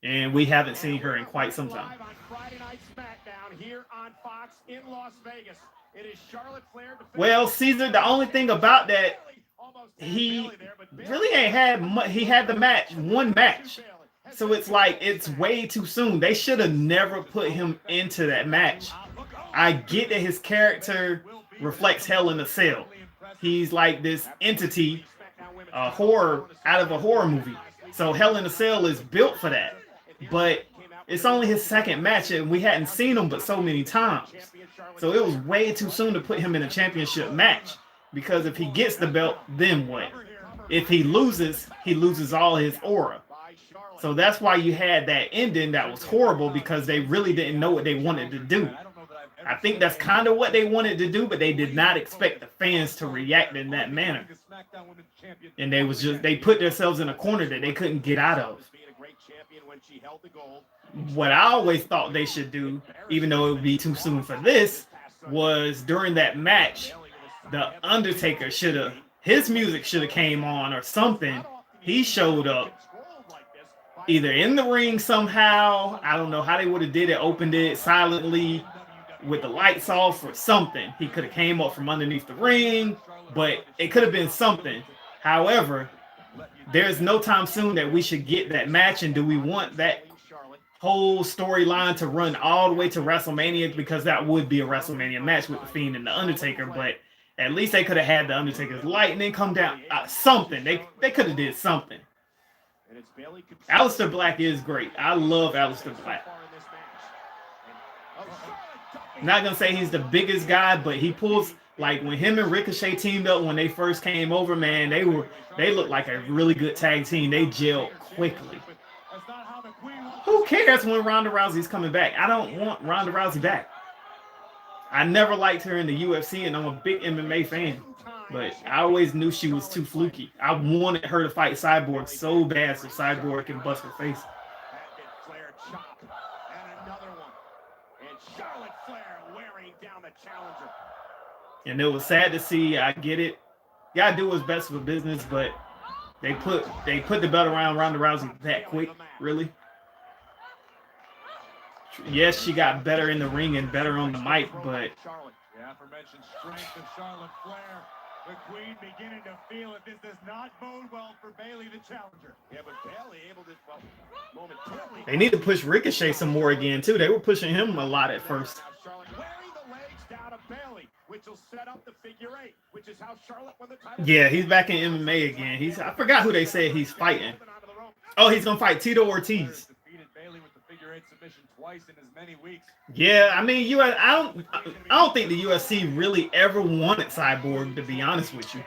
And we haven't seen her in quite some time. Well, Caesar, the only thing about that, he really ain't had much. He had the match, one match. So it's like, it's way too soon. They should have never put him into that match. I get that his character reflects Hell in a Cell. He's like this entity, a horror, out of a horror movie. So Hell in a Cell is built for that. But it's only his second match, and we hadn't seen him but so many times. So it was way too soon to put him in a championship match. Because if he gets the belt, then what? If he loses all his aura. So that's why you had that ending that was horrible, because they really didn't know what they wanted to do. I think that's kind of what they wanted to do, but they did not expect the fans to react in that manner. And they put themselves in a corner that they couldn't get out of. What I always thought they should do, even though it would be too soon for this, was during that match, the Undertaker his music should have came on or something. He showed up either in the ring somehow. I don't know how they would have did it, opened it silently with the lights off or something. He could have came up from underneath the ring, but it could have been something. However, there's no time soon that we should get that match. And do we want that whole storyline to run all the way to WrestleMania? Because that would be a WrestleMania match with The Fiend and The Undertaker. But at least they could have had The Undertaker's lightning come down. Something. They could have did something. Aleister Black is great. I love Aleister Black. Not going to say he's the biggest guy, but he pulls, like when him and Ricochet teamed up when they first came over, man, they looked like a really good tag team. They gelled quickly. Who cares when Ronda Rousey's coming back? I don't want Ronda Rousey back. I never liked her in the UFC, and I'm a big MMA fan. But I always knew she was too fluky. I wanted her to fight Cyborg so bad so Cyborg can bust her face. Flair wearing down the challenger. And it was sad to see. I get it. Gotta do what's best for business, but they put the belt around Ronda Rousey that quick, really. Yes, she got better in the ring and better on the mic, but The aforementioned strength of Charlotte Flair. The Queen beginning to feel that this does not bode well for Bayley, the challenger. Yeah, but Bayley able to, well, momentarily. they need to push Ricochet some more again too. They were pushing him a lot at first. Now Charlotte wearing the legs down of Bayley, which will set up the figure 8, which is how Charlotte won the title. Yeah, he's back in MMA again. I forgot who they said he's fighting. Oh, he's gonna fight Tito Ortiz. Defeated Bayley with the figure 8 submission twice in as many weeks. Yeah, I mean, I don't think the UFC really ever wanted Cyborg, to be honest with you.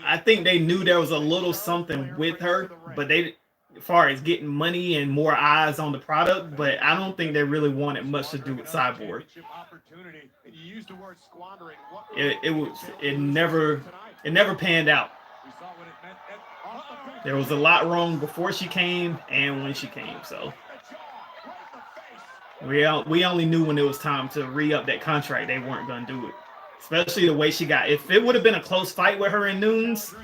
I think they knew there was a little something with her, but they, as far as getting money and more eyes on the product, but I don't think they really wanted much to do with Cyborg. It never panned out. There was a lot wrong before she came and when she came, so we only knew when it was time to re-up that contract they weren't going to do it. Especially the way she got. If it would have been a close fight with her and Nunes,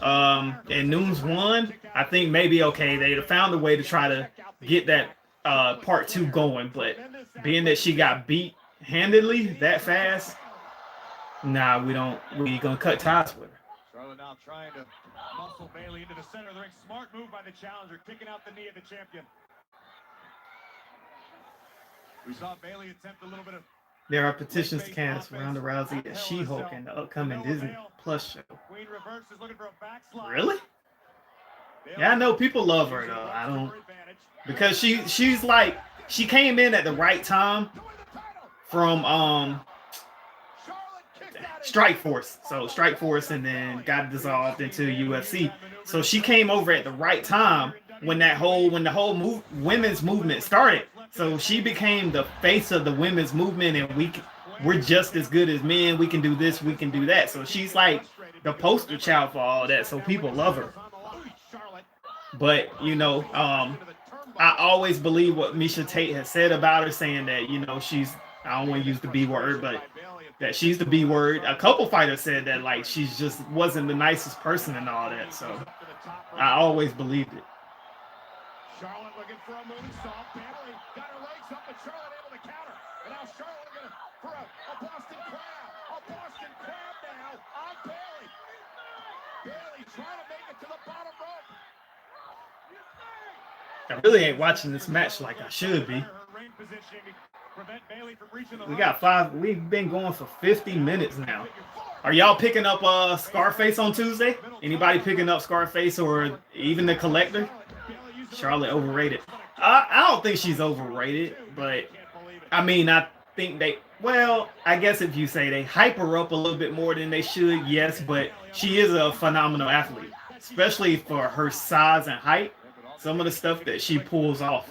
and Nunes won, I think maybe, okay, they'd have found a way to try to get that part 2 going. But being that she got beat handedly that fast, nah, we gonna cut ties with her. Charlotte now trying to muscle Bayley into the center of the ring. Smart move by the challenger, kicking out the knee of the champion. We saw Bayley attempt a little bit of. There are petitions to cast Ronda Rousey as She-Hulk in the upcoming Disney Plus show. Queen reverses, looking for a backslide. Really? Yeah, I know people love her though. I don't, because she's like, she came in at the right time from Strike Force. So Strike Force, and then got dissolved into UFC. So she came over at the right time when the whole women's movement started. So she became the face of the women's movement, and we're just as good as men. We can do this, we can do that. So she's like the poster child for all that. So people love her. But you know, I always believe what Misha Tate has said about her, saying that, you know, I don't want to use the B word, but that she's the B word. A couple fighters said that, like, she's just wasn't the nicest person and all that. So I always believed it. Charlotte looking for a moonsault. Bayley got her legs up, but Charlotte able to counter. And now Charlotte looking for a Boston Crab. A Boston Crab now on Bayley. Bayley trying to make it to the bottom rope. I really ain't watching this match like I should be. We've been going for 50 minutes now. Are y'all picking up Scarface on Tuesday? Anybody picking up Scarface or even the Collector? Charlotte overrated. I don't think she's overrated, but I mean, I think I guess if you say they hype her up a little bit more than they should, yes, but she is a phenomenal athlete, especially for her size and height. Some of the stuff that she pulls off.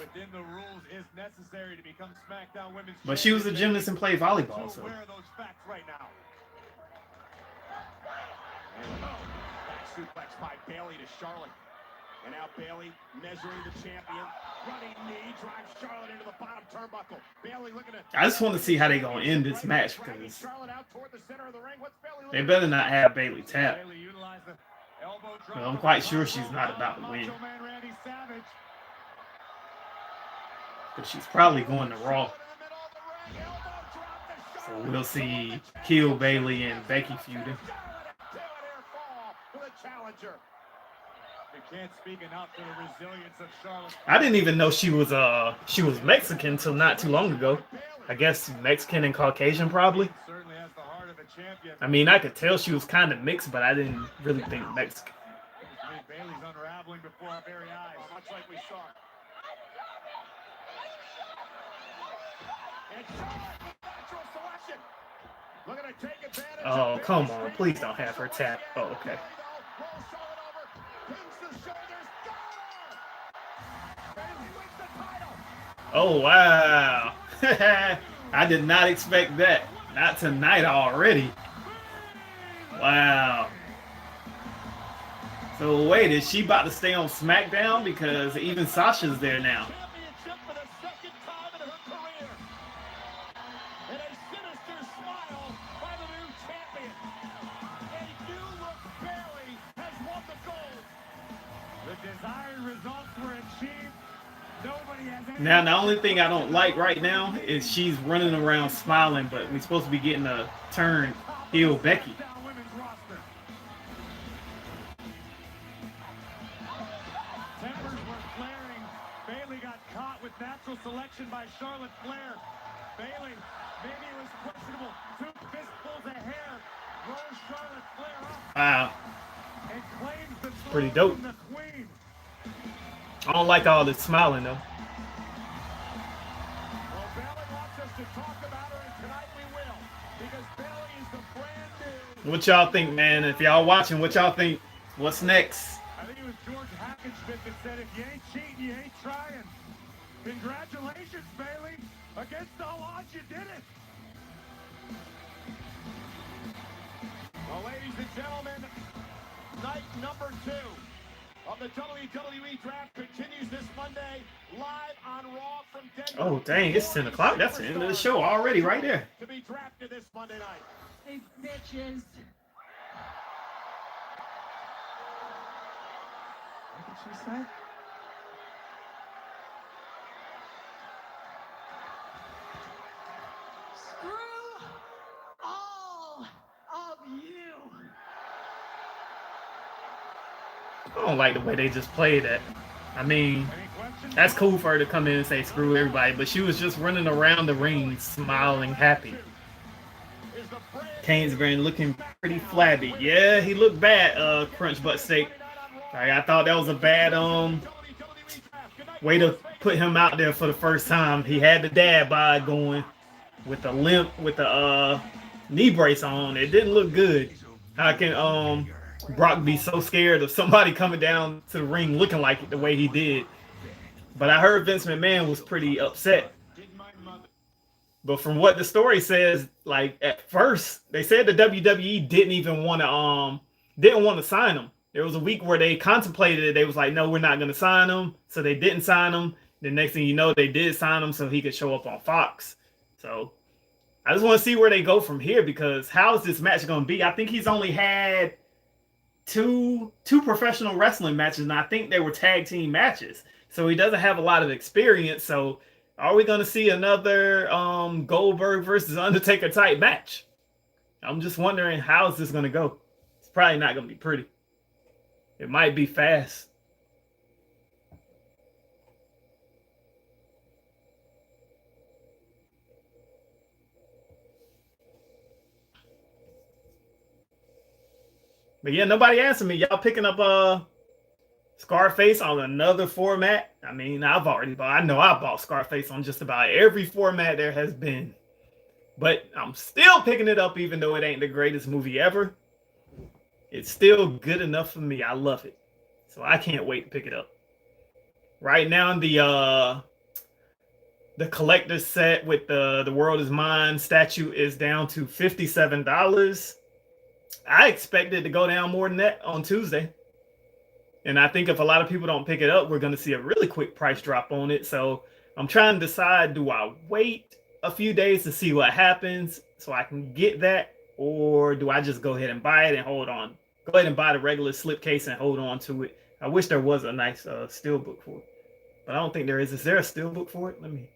But she was a gymnast and played volleyball, so. Suplex by Bayley to Charlotte. And now Bayley measuring the champion. Running knee drives Charlotte into the bottom turnbuckle. Bayley looking at. I just want to see how they're gonna end this match, because they better not have Bayley tap. But I'm quite sure she's not about to win. But she's probably going to Raw. So we'll see Kill Bayley and Becky feuding. I didn't even know she was Mexican until not too long ago. I guess Mexican and Caucasian probably. I mean, I could tell she was kind of mixed, but I didn't really think Mexican. Bayley's unraveling before our very eyes, much like we saw. Oh, come on. Please don't have her tap. Oh, okay. Oh, wow. I did not expect that. Not tonight already. Wow. So wait, is she about to stay on SmackDown? Because even Sasha's there now. Now, the only thing I don't like right now is she's running around smiling, but we're supposed to be getting a turn heel Becky. Tempers were flaring. Bayley got caught with natural selection by Charlotte Flair. Bayley, maybe it was questionable. 2 fistfuls of hair. Rolls Charlotte Flair up. Wow. And claims the Pretty dope. from the queen. I don't like all this smiling though. Well, Bayley wants us to talk about her, and tonight we will. Because Bayley is the brand new. What y'all think, man? If y'all watching, what y'all think? What's next? I think it was George Hackenschmidt that said, if you ain't cheating, you ain't trying. Congratulations, Bayley. Against all odds, you did it. Well, ladies and gentlemen, night number 2 of the WWE Draft continues this Monday live on Raw from Denver. Oh, dang, it's 10 o'clock. That's the end of the show already right there. To be drafted this Monday night. Hey, bitches. What did she say? Screw all of you. I don't like the way they just played that. I mean, that's cool for her to come in and say screw everybody, but she was just running around the ring smiling happy. Kane's been looking pretty flabby. Yeah, he looked bad, Crunch Butt Steak. I thought that was a bad way to put him out there for the first time. He had the dad bod going with the limp, with the knee brace on. It didn't look good. How can Brock be so scared of somebody coming down to the ring looking like it the way he did? But I heard Vince McMahon was pretty upset. But from what the story says, like at first they said the WWE didn't want to sign him. There was a week where they contemplated it. They was like, no, we're not going to sign him. So they didn't sign him. The next thing you know, they did sign him so he could show up on Fox. So I just want to see where they go from here, because how is this match going to be? I think he's only had two professional wrestling matches, and I think they were tag team matches. So he doesn't have a lot of experience. So are we going to see another Goldberg versus Undertaker type match? I'm just wondering, how is this going to go? It's probably not going to be pretty. It might be fast. But yeah, nobody answered me. Y'all picking up Scarface on another format? I mean, I know I bought Scarface on just about every format there has been. But I'm still picking it up even though it ain't the greatest movie ever. It's still good enough for me. I love it. So I can't wait to pick it up. Right now, the collector's set with the World Is Mine statue is down to $57. I expected to go down more than that on Tuesday. And I think if a lot of people don't pick it up, we're going to see a really quick price drop on it. So I'm trying to decide, do I wait a few days to see what happens so I can get that? Or do I just go ahead and buy it and hold on? Go ahead and buy the regular slipcase and hold on to it. I wish there was a nice steelbook for it. But I don't think there is. Is there a steelbook for it? Let me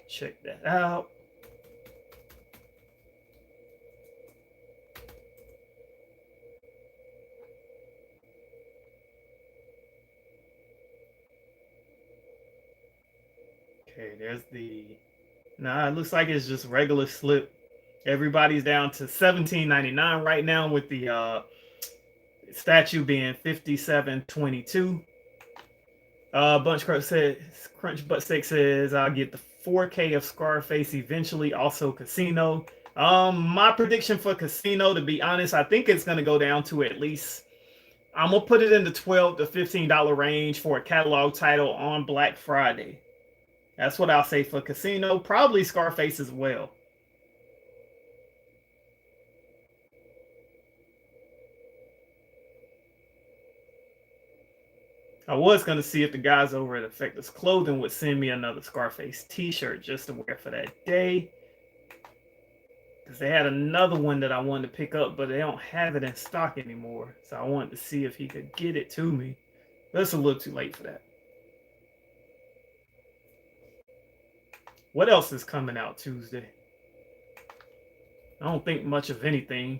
check that out. Okay, there's the... Nah, it looks like it's just regular slip. Everybody's down to $17.99 right now, with the statue being $57.22. Crunch Butt Steak says, I'll get the 4K of Scarface eventually, also Casino. My prediction for Casino, to be honest, I think it's going to go down to at least... I'm going to put it in the $12 to $15 range for a catalog title on Black Friday. That's what I'll say for Casino. Probably Scarface as well. I was going to see if the guys over at Effectus Clothing would send me another Scarface t-shirt just to wear for that day. Because they had another one that I wanted to pick up, but they don't have it in stock anymore. So I wanted to see if he could get it to me. That's a little too late for that. What else is coming out Tuesday? I don't think much of anything.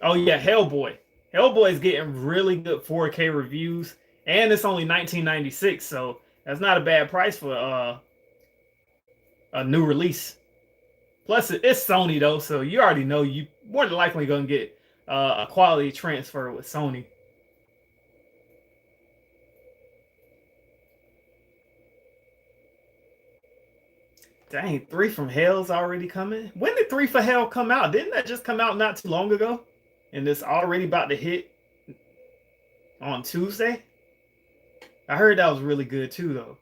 Oh yeah, Hellboy. Hellboy is getting really good 4K reviews, and it's only $19.96, so that's not a bad price for a new release. Plus, it's Sony though, so you already know you more than likely gonna get a quality transfer with Sony. Dang, 3 from Hell's already coming. When did 3 for Hell come out? Didn't that just come out not too long ago? And it's already about to hit on Tuesday? I heard that was really good too, though.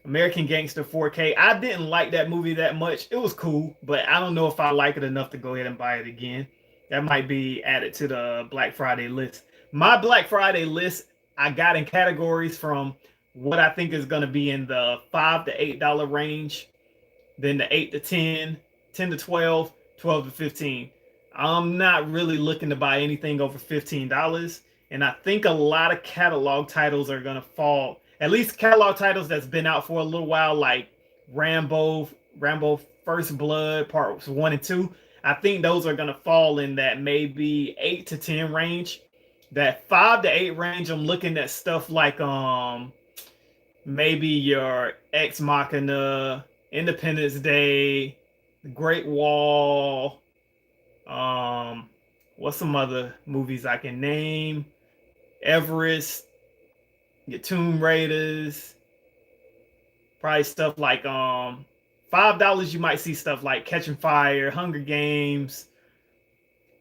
American Gangster 4K. I didn't like that movie that much. It was cool, but I don't know if I like it enough to go ahead and buy it again. That might be added to the Black Friday list. My Black Friday list, I got in categories from what I think is going to be in the $5 to $8 range, then the 8 to 10, 10 to 12, 12 to 15. I'm not really looking to buy anything over $15, and I think a lot of catalog titles are going to fall. At least catalog titles that's been out for a little while, like Rambo First Blood Parts 1 and 2. I think those are going to fall in that maybe 8 to 10 range. That 5 to 8 range, I'm looking at stuff like maybe your Ex Machina, Independence Day, The Great Wall. What's some other movies I can name? Everest, your Tomb Raiders. Probably stuff like $5 you might see stuff like Catching Fire, Hunger Games,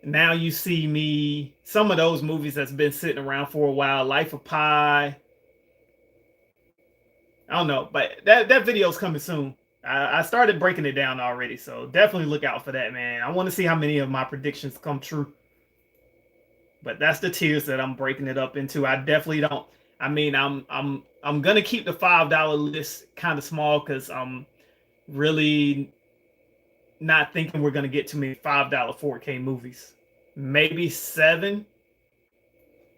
Now You See Me, some of those movies that's been sitting around for a while, Life of Pi. I don't know, but that video's coming soon. I started breaking it down already, so definitely look out for that, man. I want to see how many of my predictions come true. But that's the tiers that I'm breaking it up into. I definitely don't. I mean, I'm gonna keep the $5 list kind of small because I'm really not thinking we're gonna get too many $5 4K movies. Maybe 7,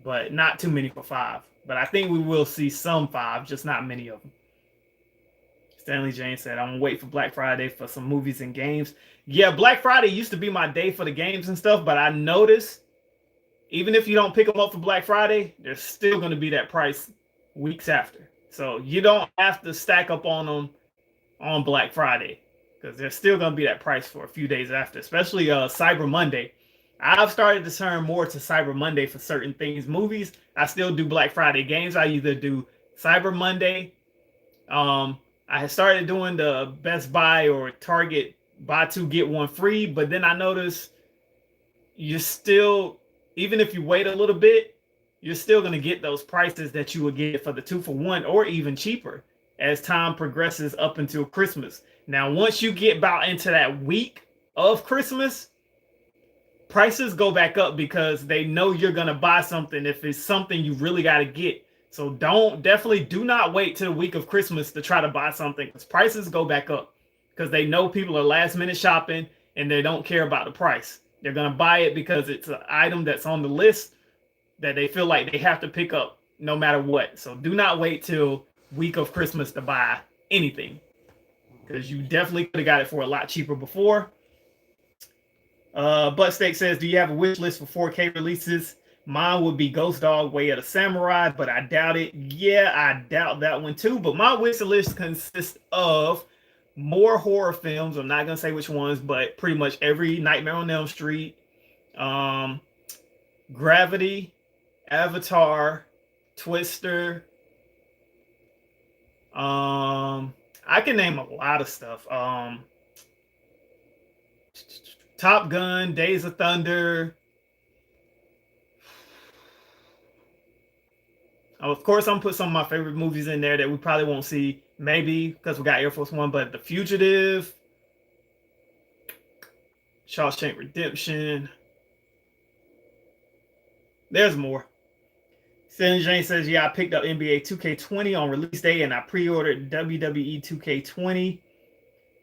but not too many for 5. But I think we will see some 5, just not many of them. Stanley James said, I'm gonna wait for Black Friday for some movies and games. Yeah, Black Friday used to be my day for the games and stuff, but I noticed even if you don't pick them up for Black Friday, they're still going to be that price weeks after. So you don't have to stack up on them on Black Friday because they're still going to be that price for a few days after, especially Cyber Monday. I've started to turn more to Cyber Monday for certain things. Movies, I still do Black Friday. Games, I either do Cyber Monday. I started doing the Best Buy or Target buy 2, get 1 free, but then I noticed you're still... Even if you wait a little bit, you're still going to get those prices that you would get for the 2 for 1 or even cheaper as time progresses up until Christmas. Now, once you get about into that week of Christmas, prices go back up because they know you're going to buy something if it's something you really got to get. So definitely do not wait till the week of Christmas to try to buy something because prices go back up because they know people are last minute shopping and they don't care about the price. They're going to buy it because it's an item that's on the list that they feel like they have to pick up no matter what. So do not wait till week of Christmas to buy anything because you definitely could have got it for a lot cheaper before. Buttsteak says, do you have a wish list for 4K releases? Mine would be Ghost Dog, Way of the Samurai, but I doubt it. Yeah, I doubt that one too. But my wish list consists of more horror films. I'm not gonna say which ones, but pretty much every Nightmare on Elm Street, Gravity, Avatar, Twister. I can name a lot of stuff. Top Gun, Days of Thunder. Of course, I'm gonna put some of my favorite movies in there that we probably won't see, maybe because we got Air Force One, but The Fugitive, Shawshank Redemption. There's more. Stanley Jane says, yeah, I picked up NBA 2K20 on release day and I pre-ordered WWE 2K20.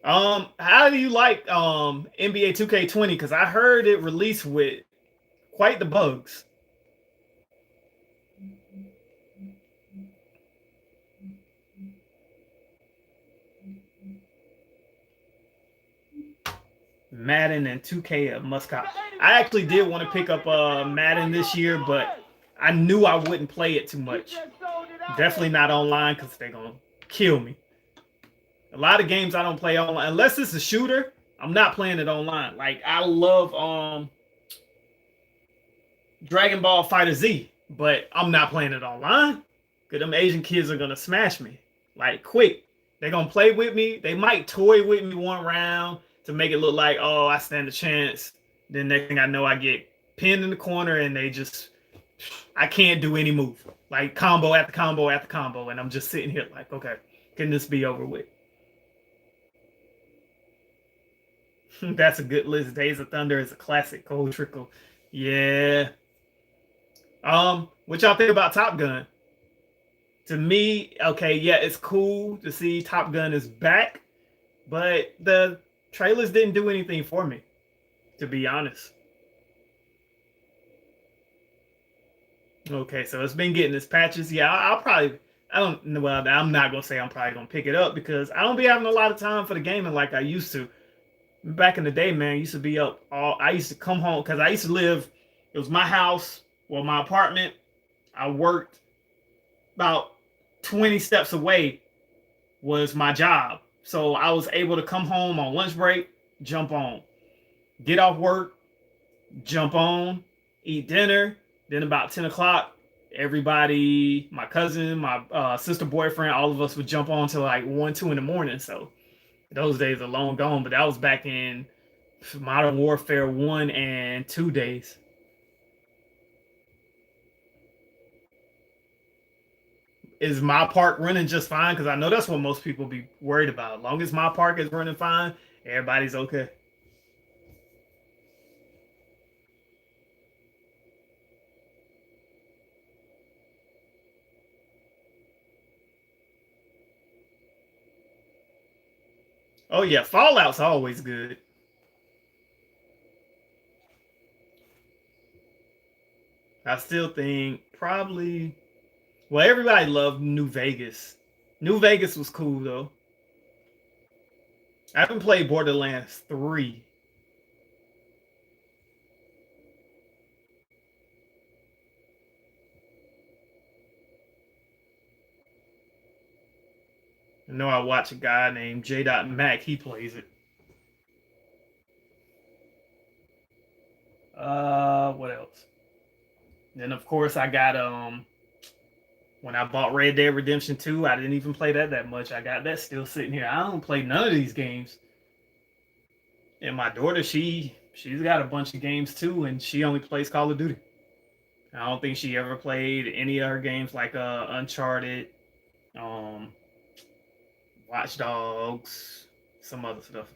How do you like NBA 2K20? Because I heard it released with quite the bugs. Madden and 2K a must cop. I actually did want to pick up Madden this year, but I knew I wouldn't play it too much. Definitely not online because they're going to kill me. A lot of games I don't play online. Unless it's a shooter, I'm not playing it online. Like, I love Dragon Ball Fighter Z, but I'm not playing it online because them Asian kids are going to smash me. Like, quick. They're going to play with me. They might toy with me one round to make it look like, oh, I stand a chance. Then next thing I know, I get pinned in the corner and I can't do any move. Like, combo after combo after combo. And I'm just sitting here like, okay, can this be over with? That's a good list. Days of Thunder is a classic. Cold Trickle. Yeah. What y'all think about Top Gun? To me, okay, yeah, it's cool to see Top Gun is back, but the trailers didn't do anything for me, to be honest. Okay, so it's been getting its patches. Yeah, I'm not gonna say I'm probably gonna pick it up because I don't be having a lot of time for the gaming like I used to. Back in the day, man, I used to be up I used to come home because I used to live, it was my house, well, my apartment. I worked about 20 steps away was my job. So I was able to come home on lunch break, jump on, get off work, jump on, eat dinner. Then about 10 o'clock, everybody, my cousin, my sister boyfriend, all of us would jump on till like 1, 2 in the morning. So those days are long gone, but that was back in Modern Warfare 1 and 2 days. Is my park running just fine? Because I know that's what most people be worried about. As long as my park is running fine, everybody's okay. Oh yeah, Fallout's always good. I still think probably, well, everybody loved New Vegas. New Vegas was cool though. I haven't played Borderlands 3. I know I watch a guy named J. Mac. He plays it. What else? Then of course I got when I bought Red Dead Redemption 2, I didn't even play that much. I got that still sitting here. I don't play none of these games. And my daughter, she's got a bunch of games too, and she only plays Call of Duty. I don't think she ever played any of her games like Uncharted, Watch Dogs, some other stuff.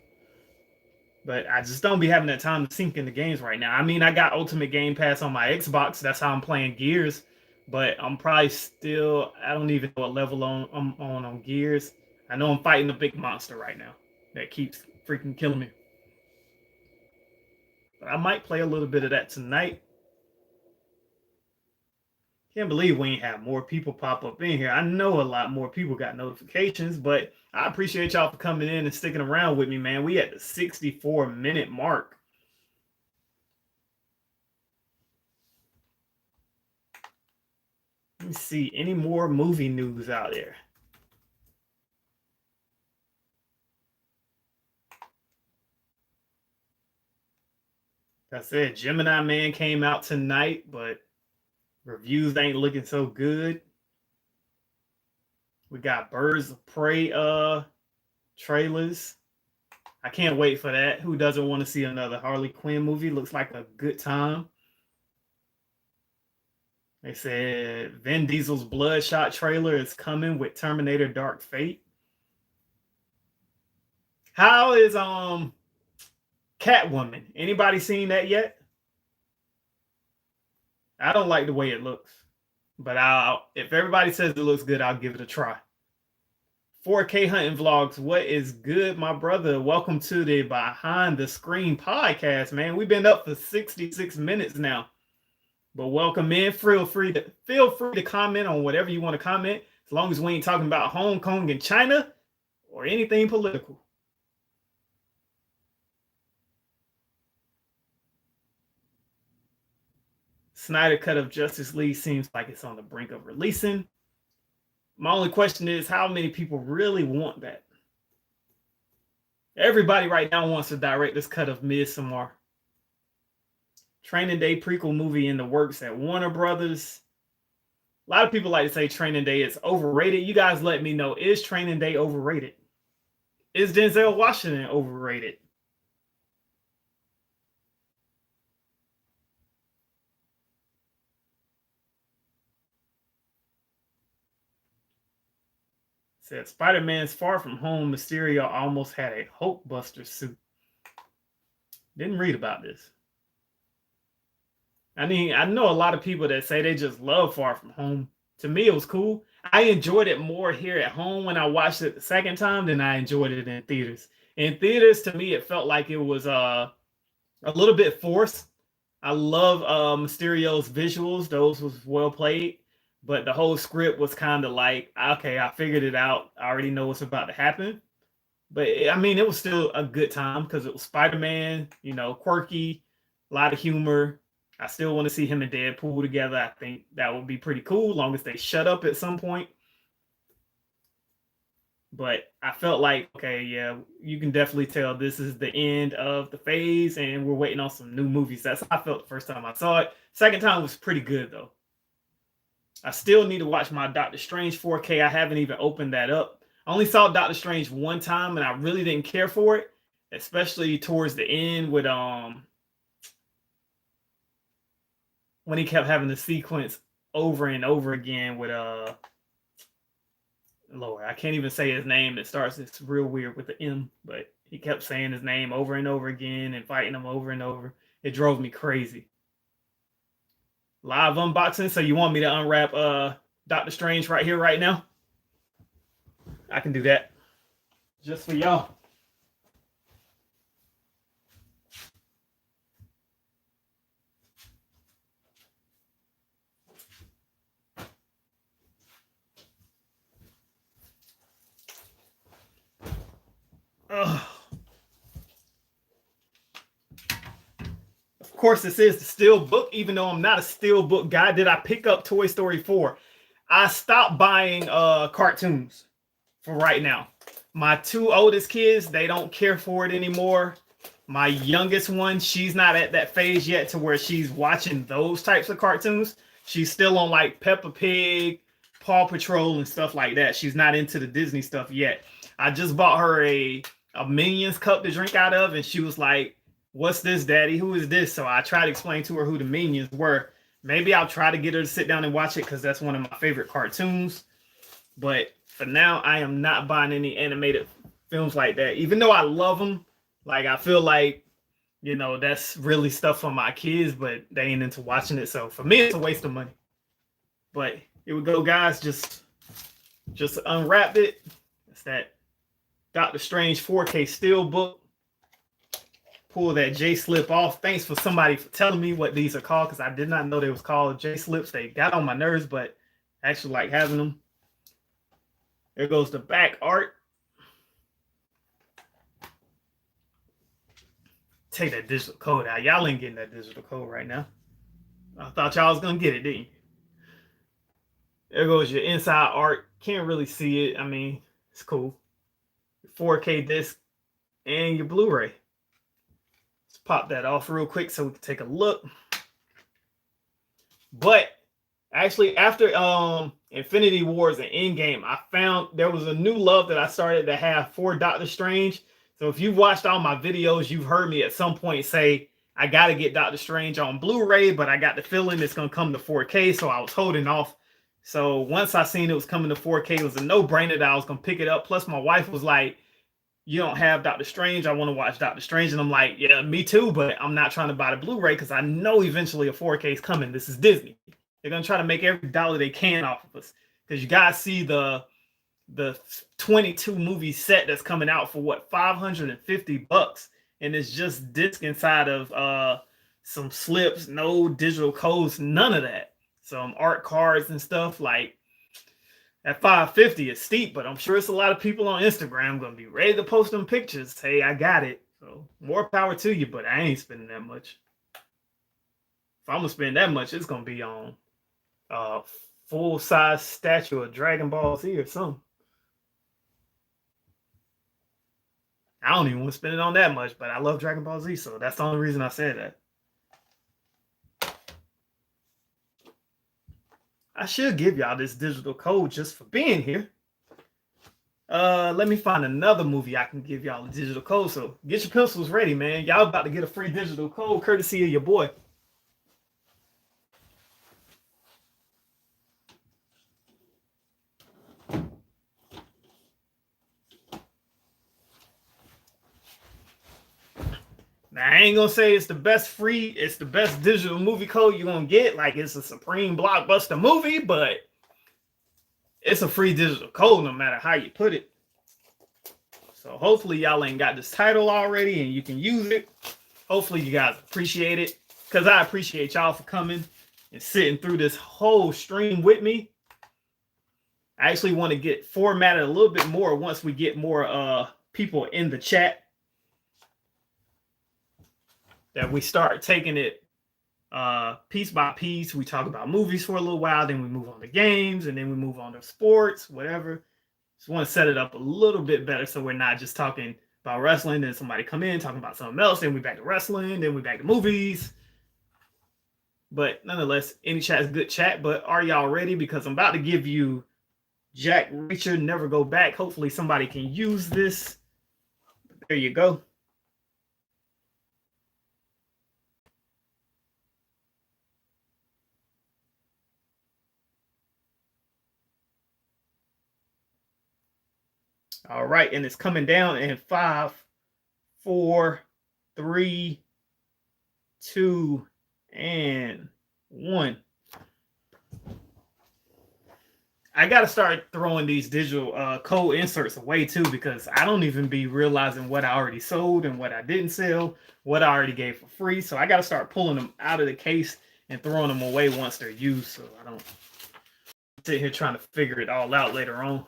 But I just don't be having that time to sink into games right now. I mean, I got Ultimate Game Pass on my Xbox. That's how I'm playing Gears. But I'm probably still, I don't even know what level I'm on Gears. I know I'm fighting a big monster right now that keeps freaking killing me. But I might play a little bit of that tonight. Can't believe we ain't have more people pop up in here. I know a lot more people got notifications, but I appreciate y'all for coming in and sticking around with me, man. We at the 64-minute mark. Let me see any more movie news out there. Like I said, Gemini Man came out tonight, but reviews ain't looking so good. We got Birds of Prey trailers. I can't wait for that. Who doesn't want to see another Harley Quinn movie? Looks like a good time. They said Vin Diesel's Bloodshot trailer is coming with Terminator Dark Fate. How is Catwoman? Anybody seen that yet? I don't like the way it looks. But if everybody says it looks good, I'll give it a try. 4K hunting vlogs. What is good, my brother? Welcome to the Behind the Screen podcast, man. We've been up for 66 minutes now. But welcome in. Feel free to comment on whatever you want to comment, as long as we ain't talking about Hong Kong and China or anything political. Snyder cut of Justice League seems like it's on the brink of releasing. My only question is, how many people really want that? Everybody right now wants to direct this cut of Midsommar. Training Day prequel movie in the works at Warner Brothers. A lot of people like to say Training Day is overrated. You guys let me know, is Training Day overrated? Is Denzel Washington overrated? Said Spider-Man's Far From Home, Mysterio almost had a Hulkbuster suit. Didn't read about this. I mean, I know a lot of people that say they just love Far From Home. To me, it was cool. I enjoyed it more here at home when I watched it the second time than I enjoyed it in theaters. In theaters, to me, it felt like it was a little bit forced. I love Mysterio's visuals. Those was well played. But the whole script was kind of like, okay, I figured it out. I already know what's about to happen. But, I mean, it was still a good time because it was Spider-Man, you know, quirky, a lot of humor. I still want to see him and Deadpool together. I think that would be pretty cool, as long as they shut up at some point. But I felt like, okay, yeah, you can definitely tell this is the end of the phase, and we're waiting on some new movies. That's how I felt the first time I saw it. Second time was pretty good, though. I still need to watch my Doctor Strange 4K. I haven't even opened that up. I only saw Doctor Strange one time, and I really didn't care for it, especially towards the end with when he kept having the sequence over and over again with Lord, I can't even say his name. It starts, it's real weird with the M, but he kept saying his name over and over again and fighting him over and over. It drove me crazy. Live unboxing. So you want me to unwrap Doctor Strange right here, right now? I can do that. Just for y'all. Ugh. Of course, this is the steel book, even though I'm not a steel book guy. Did I pick up Toy Story 4? I stopped buying cartoons for right now. My two oldest kids, they don't care for it anymore. My youngest one, she's not at that phase yet to where she's watching those types of cartoons. She's still on like Peppa Pig, Paw Patrol, and stuff like that. She's not into the Disney stuff yet. I just bought her a Minions cup to drink out of, and she was like, "What's this, Daddy? Who is this?" So I tried to explain to her who the Minions were. Maybe I'll try to get her to sit down and watch it because that's one of my favorite cartoons. But for now, I am not buying any animated films like that. Even though I love them, like I feel like, you know, that's really stuff for my kids, but they ain't into watching it. So for me, it's a waste of money. But here we go, guys. Just unwrap it. It's that Doctor Strange 4K Steelbook. Pull that J-slip off. Thanks for somebody for telling me what these are called, because I did not know they was called J-slips. They got on my nerves, but I actually like having them. There goes the back art. Take that digital code out. Y'all ain't getting that digital code right now. I thought y'all was going to get it, didn't you? There goes your inside art. Can't really see it. I mean, it's cool. 4K disc and your Blu-ray. Let's pop that off real quick so we can take a look. But actually, after Infinity Wars and Endgame, I found there was a new love that I started to have for Doctor Strange. So if you've watched all my videos, you've heard me at some point say, I got to get Doctor Strange on Blu-ray, but I got the feeling it's going to come to 4K, so I was holding off. So once I seen it was coming to 4K, it was a no-brainer that I was going to pick it up. Plus, my wife was like, you don't have Doctor Strange. I want to watch Doctor Strange. And I'm like, yeah, me too, but I'm not trying to buy the Blu-ray because I know eventually a 4K is coming. This is Disney. They're going to try to make every dollar they can off of us. Because you guys see the 22 movie set that's coming out for what, $550, and it's just disc inside of some slips, no digital codes, none of that. Some art cards and stuff. Like, at $550 is steep, but I'm sure it's a lot of people on Instagram gonna be ready to post them pictures. Hey, I got it. So more power to you, but I ain't spending that much. I'm gonna spend that much, it's gonna be on full-size statue of Dragon Ball Z or something. I don't even want to spend it on that much, but I love Dragon Ball Z, so that's the only reason I said that. I should give y'all this digital code just for being here. Let me find another movie I can give y'all a digital code. So get your pencils ready, man. Y'all about to get a free digital code courtesy of your boy. Now, I ain't gonna say it's the best digital movie code you're gonna get, like it's a supreme blockbuster movie, but it's a free digital code no matter how you put it. So hopefully y'all ain't got this title already and you can use it. Hopefully you guys appreciate it, because I appreciate y'all for coming and sitting through this whole stream with me. I actually want to get formatted a little bit more once we get more people in the chat, that we start taking it piece by piece. We talk about movies for a little while, then we move on to games, and then we move on to sports, whatever. Just want to set it up a little bit better so we're not just talking about wrestling, then somebody come in talking about something else, then we back to wrestling, then we back to movies. But nonetheless, any chat is good chat. But are y'all ready? Because I'm about to give you Jack Reacher, Never Go Back. Hopefully somebody can use this. There you go. All right, and it's coming down in 5, 4, 3, 2, and 1. I got to start throwing these digital code inserts away too, because I don't even be realizing what I already sold and what I didn't sell, what I already gave for free. So I got to start pulling them out of the case and throwing them away once they're used, so I don't sit here trying to figure it all out later on.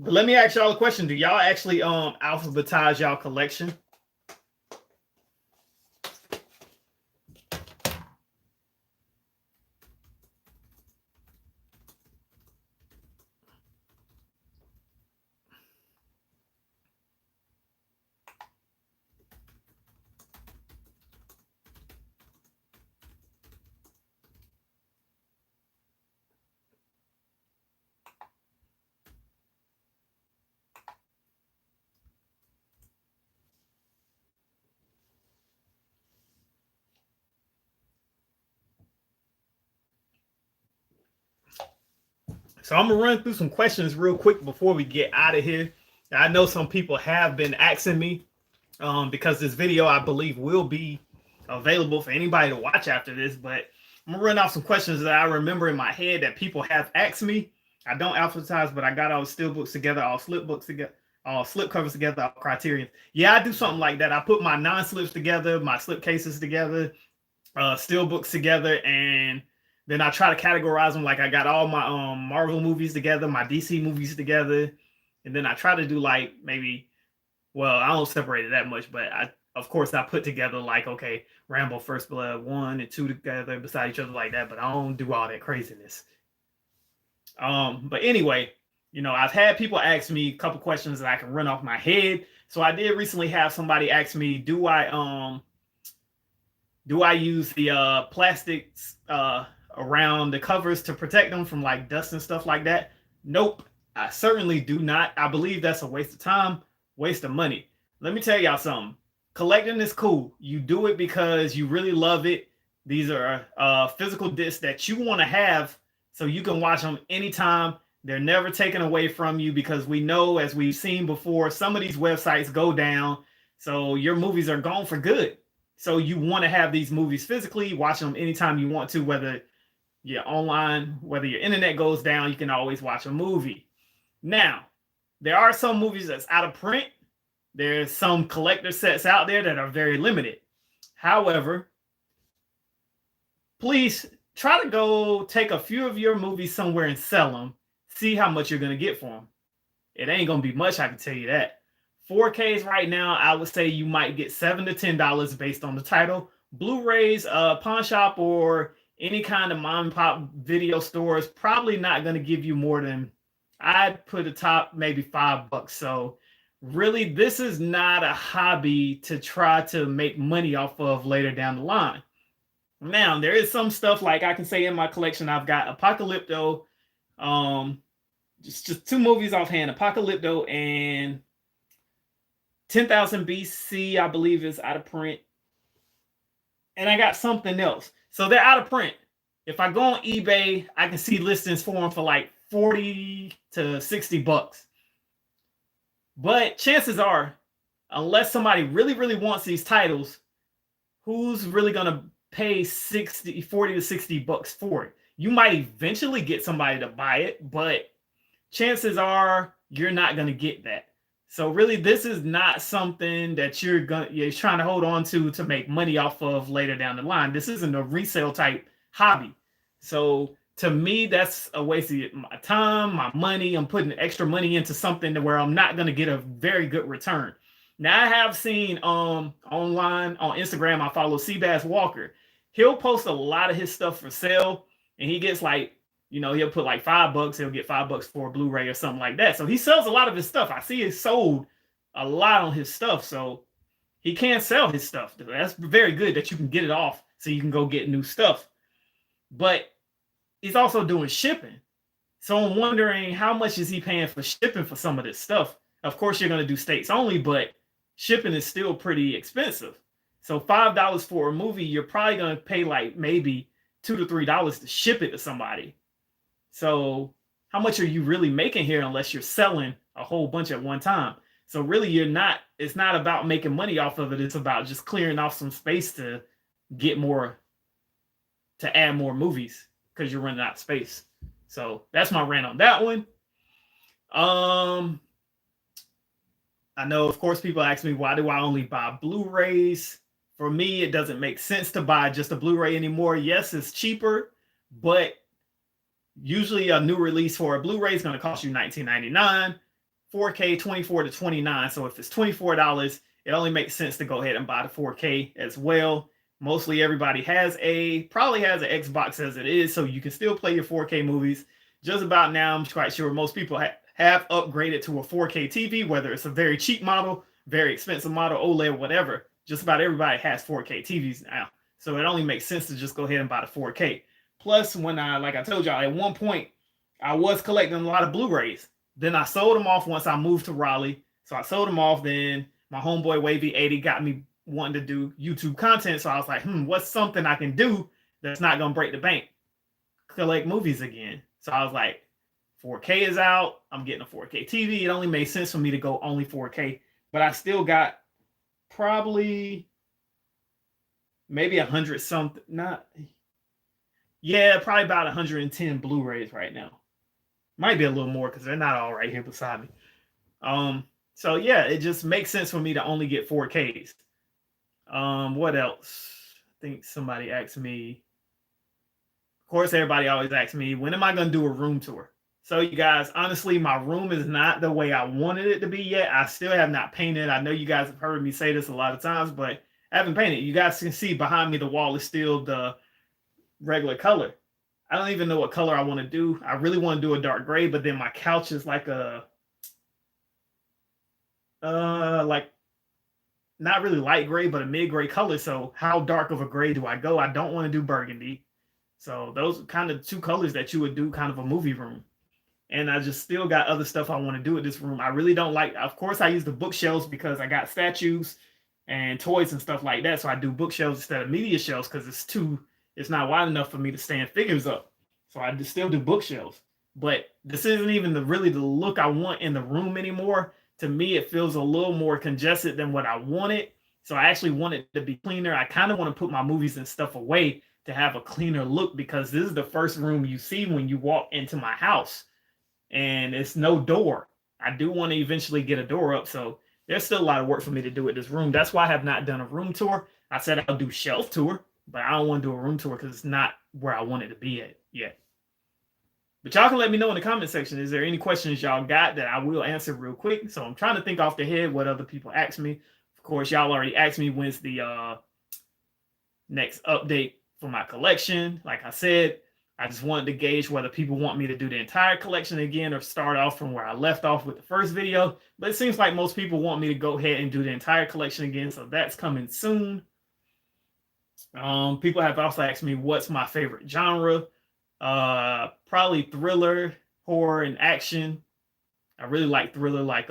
But let me ask y'all a question. Do y'all actually alphabetize y'all collection? So I'm gonna run through some questions real quick before we get out of here. I know some people have been asking me, because this video, I believe, will be available for anybody to watch after this, but I'm gonna run off some questions that I remember in my head that people have asked me. I don't alphabetize, but I got all the steel books together, all slip books together, all slip covers together, all Criterion. Yeah, I do something like that. I put my non-slips together, my slip cases together, steel books together, and then I try to categorize them. Like I got all my Marvel movies together, my DC movies together, and then I try to do like maybe, well, I don't separate it that much, but of course I put together like, okay, Rambo First Blood 1 and 2 together beside each other like that, but I don't do all that craziness. But anyway, you know, I've had people ask me a couple questions that I can run off my head. So I did recently have somebody ask me, do I use the plastics around the covers to protect them from like dust and stuff like that? Nope, I certainly do not. I believe that's a waste of time, waste of money. Let me tell y'all something. Collecting is cool. You do it because you really love it. These are physical discs that you want to have so you can watch them anytime. They're never taken away from you, because we know, as we've seen before, some of these websites go down, so your movies are gone for good. So you want to have these movies physically, watch them anytime you want to, whether you're online, whether your internet goes down, you can always watch a movie. Now, there are some movies that's out of print. There's some collector sets out there that are very limited. However, please try to go take a few of your movies somewhere and sell them. See how much you're going to get for them. It ain't going to be much, I can tell you that. 4Ks right now, I would say you might get $7 to $10 based on the title. Blu-rays, pawn shop or any kind of mom and pop video store is probably not going to give you more than, I'd put a top maybe $5. So really, this is not a hobby to try to make money off of later down the line. Now, there is some stuff like I can say in my collection, I've got Apocalypto, just 2 movies offhand, Apocalypto and 10,000 BC, I believe is out of print. And I got something else. So they're out of print. If I go on eBay, I can see listings for them for like 40 to $60. But chances are, unless somebody really, really wants these titles, who's really going to pay 40 to $60 for it? You might eventually get somebody to buy it, but chances are you're not going to get that. So really, this is not something that you're trying to hold on to make money off of later down the line. This isn't a resale type hobby. So to me, that's a waste of my time, my money. I'm putting extra money into something where I'm not going to get a very good return. Now, I have seen online on Instagram, I follow Seabass Walker. He'll post a lot of his stuff for sale, and he gets like, he'll put like $5. He'll get $5 for a Blu-ray or something like that. So he sells a lot of his stuff. I see he sold a lot on his stuff. So he can sell his stuff. That's very good that you can get it off so you can go get new stuff. But he's also doing shipping. So I'm wondering, how much is he paying for shipping for some of this stuff? Of course, you're going to do states only, but shipping is still pretty expensive. So $5 for a movie, you're probably going to pay like maybe $2 to $3 to ship it to somebody. So how much are you really making here unless you're selling a whole bunch at one time? So really, it's not about making money off of it. It's about just clearing off some space to get more, to add more movies because you're running out of space. So that's my rant on that one. I know, of course, people ask me, why do I only buy Blu-rays? For me, it doesn't make sense to buy just a Blu-ray anymore. Yes, it's cheaper, but usually a new release for a Blu-ray is going to cost you $19.99, 4K $24 to $29. So if it's $24, it only makes sense to go ahead and buy the 4K as well. Mostly everybody probably has an Xbox as it is, so you can still play your 4K movies. Just about now, I'm quite sure most people have upgraded to a 4K TV, whether it's a very cheap model, very expensive model, OLED, whatever. Just about everybody has 4K TVs now. So it only makes sense to just go ahead and buy the 4K. Plus, like I told y'all, at one point, I was collecting a lot of Blu-rays. Then I sold them off once I moved to Raleigh. So I sold them off. Then my homeboy Wavy80 got me wanting to do YouTube content. So I was like, what's something I can do that's not going to break the bank? Collect movies again. So I was like, 4K is out. I'm getting a 4K TV. It only made sense for me to go only 4K. But I still got probably maybe 100 something. Probably about 110 Blu-rays right now. Might be a little more because they're not all right here beside me. So yeah, it just makes sense for me to only get 4Ks. What else? I think somebody asked me. Of course, everybody always asks me, when am I going to do a room tour? So you guys, honestly, my room is not the way I wanted it to be yet. I still have not painted. I know you guys have heard me say this a lot of times, but I haven't painted. You guys can see behind me, the wall is still the regular color. I don't even know what color I want to do. I really want to do a dark gray, but then my couch is like a like not really light gray, but a mid-gray color. So how dark of a gray do I go? I don't want to do burgundy. So those are kind of 2 colors that you would do kind of a movie room. And I just still got other stuff I want to do with this room. I really don't like, of course I use the bookshelves because I got statues and toys and stuff like that. So I do bookshelves instead of media shelves because it's not wide enough for me to stand figures up. So I still do bookshelves. But this isn't even really the look I want in the room anymore. To me, it feels a little more congested than what I wanted. So I actually want it to be cleaner. I kind of want to put my movies and stuff away to have a cleaner look because this is the first room you see when you walk into my house. And it's no door. I do want to eventually get a door up. So there's still a lot of work for me to do with this room. That's why I have not done a room tour. I said I'll do shelf tour, but I don't want to do a room tour because it's not where I want it to be at yet. But y'all can let me know in the comment section. Is there any questions y'all got that I will answer real quick? So I'm trying to think off the head what other people ask me. Of course, y'all already asked me when's the next update for my collection. Like I said, I just wanted to gauge whether people want me to do the entire collection again or start off from where I left off with the first video. But it seems like most people want me to go ahead and do the entire collection again. So that's coming soon. People have also asked me what's my favorite genre. Probably thriller, horror, and action. I really like thriller, like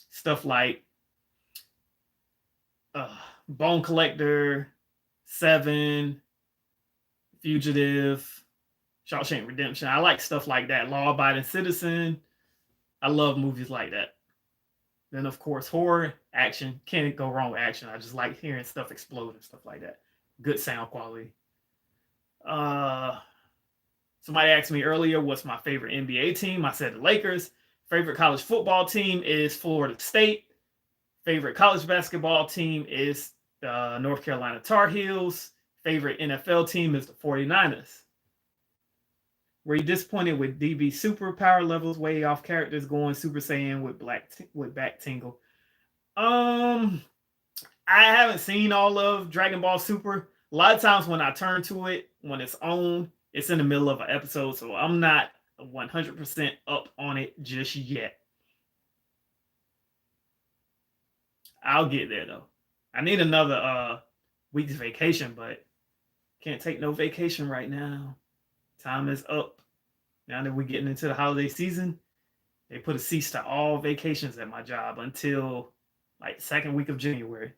stuff like Bone Collector, Seven, Fugitive, Shawshank Redemption. I like stuff like that. Law Abiding Citizen. I love movies like that. Then of course horror, action. Can't go wrong with action. I just like hearing stuff explode and stuff like that. Good sound quality. Somebody asked me earlier what's my favorite NBA team. I said the Lakers. Favorite college football team is Florida State. Favorite college basketball team is the North Carolina Tar Heels. Favorite NFL team is the 49ers. Were you disappointed with DB superpower levels way off characters going Super Saiyan with back tingle? I haven't seen all of Dragon Ball Super. A lot of times when I turn to it, when it's on, it's in the middle of an episode, so I'm not 100% up on it just yet. I'll get there though. I need another week's vacation, but can't take no vacation right now. Time is up. Now that we're getting into the holiday season, they put a cease to all vacations at my job until like second week of January.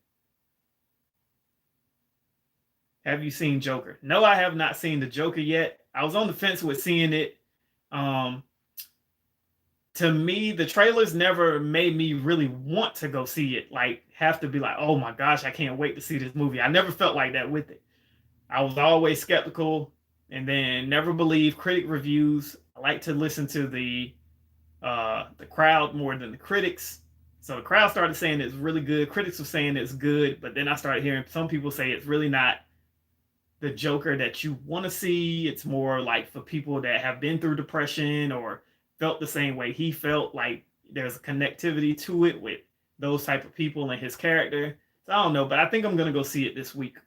Have you seen Joker? No, I have not seen the Joker yet. I was on the fence with seeing it. To me, the trailers never made me really want to go see it. Like, have to be like, oh my gosh, I can't wait to see this movie. I never felt like that with it. I was always skeptical and then never believed critic reviews. I like to listen to the crowd more than the critics. So the crowd started saying it's really good. Critics were saying it's good, but then I started hearing some people say it's really not the Joker that you want to see. It's more like for people that have been through depression or felt the same way he felt. Like there's a connectivity to it with those type of people and his character. So I don't know, but I think I'm gonna go see it this week.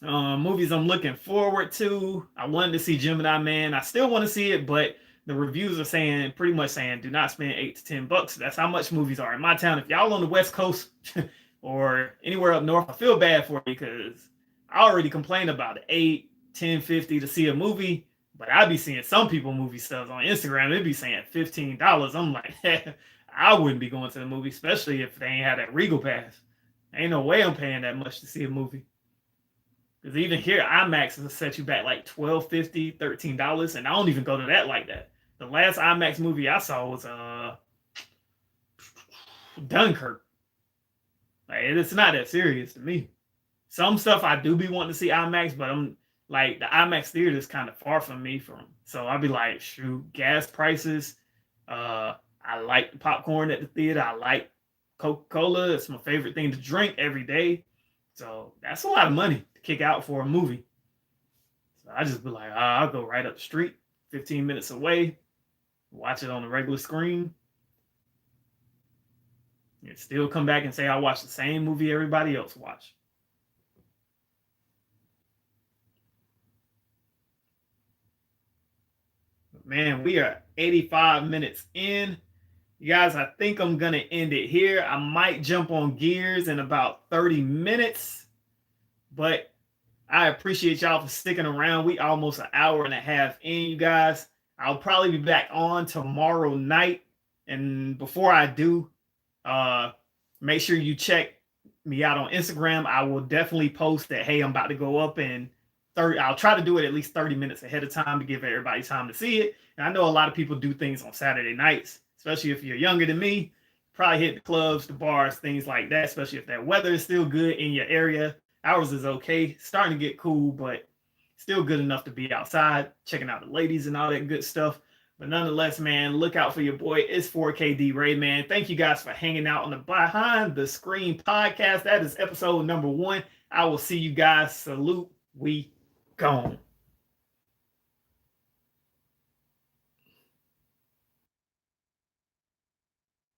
Movies I'm looking forward to. I wanted to see Gemini Man. I still want to see it, but the reviews are saying pretty much saying do not spend $8 to $10. That's how much movies are in my town. If y'all on the West Coast or anywhere up north, I feel bad for you because I already complained about it. $8, $10.50 to see a movie, but I be seeing some people movie stuff on Instagram. It'd be saying $15. I'm like, I wouldn't be going to the movie, especially if they ain't had that Regal Pass. Ain't no way I'm paying that much to see a movie. Because even here, IMAX will set you back like $12.50, $13, and I don't even go to that like that. The last IMAX movie I saw was Dunkirk. Like, it's not that serious to me. Some stuff I do be wanting to see IMAX, but I'm like the IMAX theater is kind of far from me so I'll be like, shoot, gas prices. I like the popcorn at the theater. I like Coca-Cola. It's my favorite thing to drink every day. So that's a lot of money to kick out for a movie. So I just be like, I'll go right up the street, 15 minutes away, watch it on the regular screen. And still come back and say I watched the same movie everybody else watched. Man, we are 85 minutes in. You guys, I think I'm going to end it here. I might jump on Gears in about 30 minutes. But I appreciate y'all for sticking around. We almost an hour and a half in, you guys. I'll probably be back on tomorrow night. And before I do, make sure you check me out on Instagram. I will definitely post that, hey, I'm about to go up in 30. I'll try to do it at least 30 minutes ahead of time to give everybody time to see it. And I know a lot of people do things on Saturday nights, especially if you're younger than me. Probably hit the clubs, the bars, things like that, especially if that weather is still good in your area. Ours is okay. Starting to get cool, but still good enough to be outside, checking out the ladies and all that good stuff. But nonetheless, man, look out for your boy. It's 4KD Ray, man. Thank you guys for hanging out on the Behind the Screen podcast. That is episode number 1. I will see you guys. Salute. We Gone.